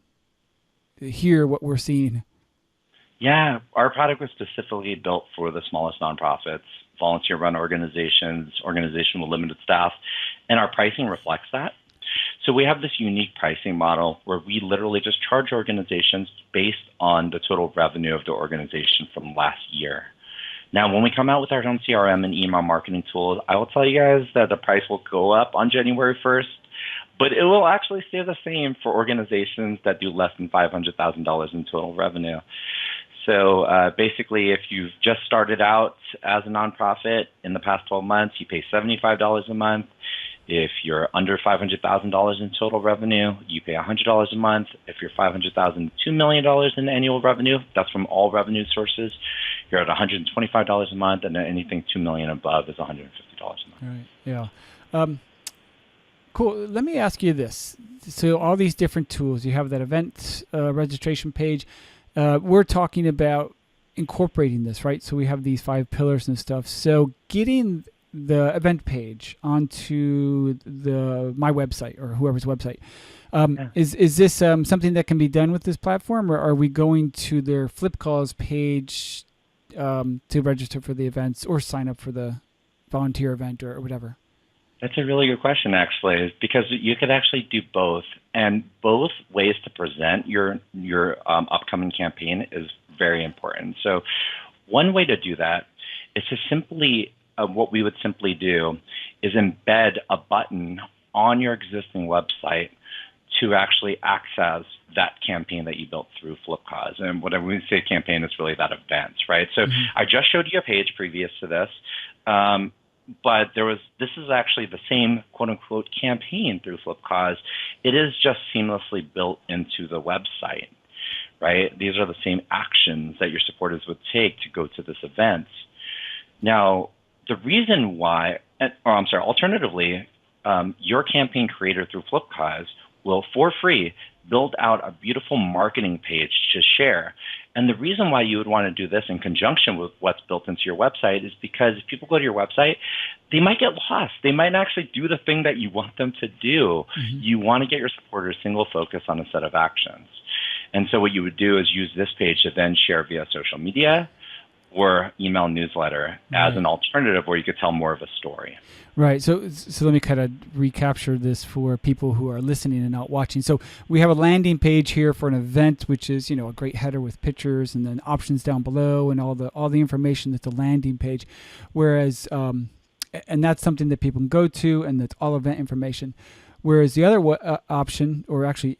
hear what we're seeing. Yeah, our product was specifically built for the smallest nonprofits, volunteer-run organizations with limited staff, and our pricing reflects that. So we have this unique pricing model where we literally just charge organizations based on the total revenue of the organization from last year. Now, when we come out with our own CRM and email marketing tools, I will tell you guys that the price will go up on January 1st, but it will actually stay the same for organizations that do less than $500,000 in total revenue. So basically, if you've just started out as a nonprofit in the past 12 months, you pay $75 a month. If you're under $500,000 in total revenue, you pay $100 a month. If you're $500,000 to $2 million in annual revenue, that's from all revenue sources, you're at $125 a month, and then anything $2 million above is $150 a month. Right. Yeah. Cool. Let me ask you this. So all these different tools, you have that event registration page. We're talking about incorporating this, right? So we have these 5 pillars and stuff. So getting the event page onto my website or whoever's website, is this something that can be done with this platform, or are we going to their Flipcause page to register for the events or sign up for the volunteer event or whatever? That's a really good question, actually, because you could actually do both, and both ways to present your upcoming campaign is very important. So one way to do that is to simply, what we would simply do is embed a button on your existing website to actually access that campaign that you built through Flipcause. And when we say campaign, it's really that event, right? So I just showed you a page previous to this. But this is actually the same quote unquote campaign through Flipcause. It is just seamlessly built into the website, right? These are the same actions that your supporters would take to go to this event. Now, the reason why, alternatively, your campaign creator through Flipcause will, for free, build out a beautiful marketing page to share. And the reason why you would want to do this in conjunction with what's built into your website is because if people go to your website, they might get lost. They might not actually do the thing that you want them to do. Mm-hmm. You want to get your supporters single focus on a set of actions. And so what you would do is use this page to then share via social media or email newsletter as an alternative where you could tell more of a story. Right. So let me kind of recapture this for people who are listening and not watching. So we have a landing page here for an event, which is, a great header with pictures and then options down below and all the information that's the landing page. Whereas, and that's something that people can go to, and that's all event information. Whereas the other option, or actually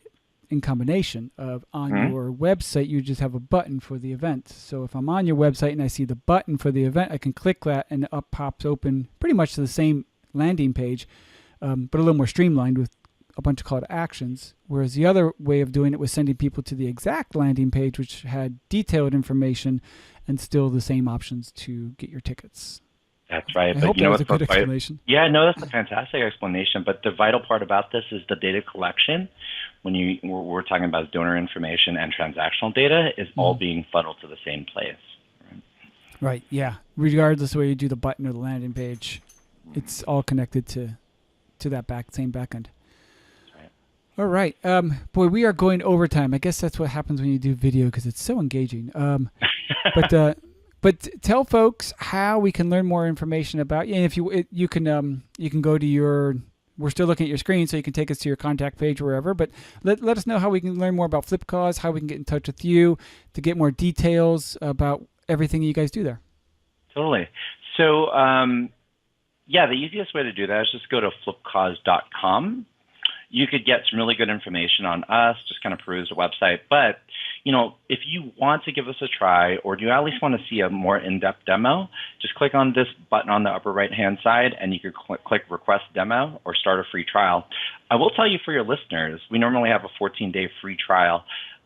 in combination of on your website, you just have a button for the event. So if I'm on your website and I see the button for the event, I can click that and up pops open pretty much to the same landing page, but a little more streamlined with a bunch of call to actions. Whereas the other way of doing it was sending people to the exact landing page, which had detailed information and still the same options to get your tickets. That's right. I hope that was a good explanation. Yeah, no, that's a fantastic explanation. But the vital part about this is the data collection. When we're talking about donor information and transactional data is all being funneled to the same place. Right. Yeah. Regardless of where you do the button or the landing page, it's all connected to that same backend. Right. All right. Boy, we are going overtime. I guess that's what happens when you do video because it's so engaging. But tell folks how we can learn more information about you. And if you can go to your. We're still looking at your screen, so you can take us to your contact page or wherever. But let us know how we can learn more about Flipcause, how we can get in touch with you to get more details about everything you guys do there. Totally. So, the easiest way to do that is just go to flipcause.com. You could get some really good information on us, just kind of peruse the website. But, if you want to give us a try or do you at least want to see a more in-depth demo, just click on this button on the upper right-hand side and you could click Request Demo or Start a Free Trial. I will tell you for your listeners, we normally have a 14-day free trial.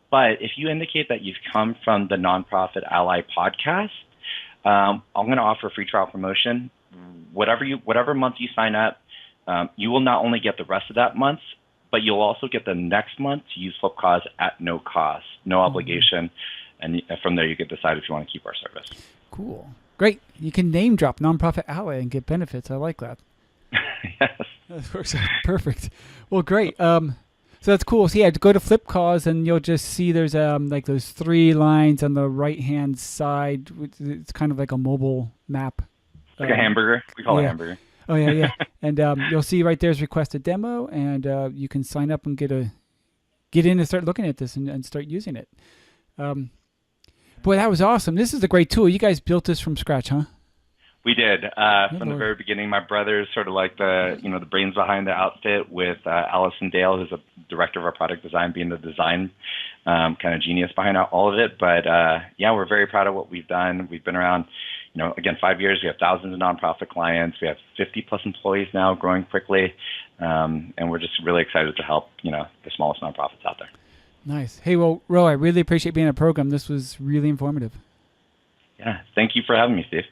But if you indicate that you've come from the Nonprofit Ally podcast, I'm going to offer a free trial promotion. Whatever month you sign up, you will not only get the rest of that month, but you'll also get the next month to use Flipcause at no cost, no obligation. And from there, you can decide if you want to keep our service. Cool. Great. You can name drop Nonprofit Ally and get benefits. I like that. Yes. That works out perfect. Well, great. So that's cool. So go to Flipcause and you'll just see there's like those 3 lines on the right-hand side. It's kind of like a mobile map. Like a hamburger. We call it a hamburger. Oh, yeah. And you'll see right there's request a demo, and you can sign up and get in and start looking at this and start using it. Boy, that was awesome. This is a great tool. You guys built this from scratch, huh? We did. From the very beginning, my brother is sort of like the brains behind the outfit with Allison Dale, who's the director of our product design, being the design kind of genius behind all of it. But we're very proud of what we've done. We've been around, again, 5 years. We have thousands of nonprofit clients. We have 50 plus employees now, growing quickly. And we're just really excited to help, the smallest nonprofits out there. Nice. Hey, well, Ro, I really appreciate being on the program. This was really informative. Yeah. Thank you for having me, Steve.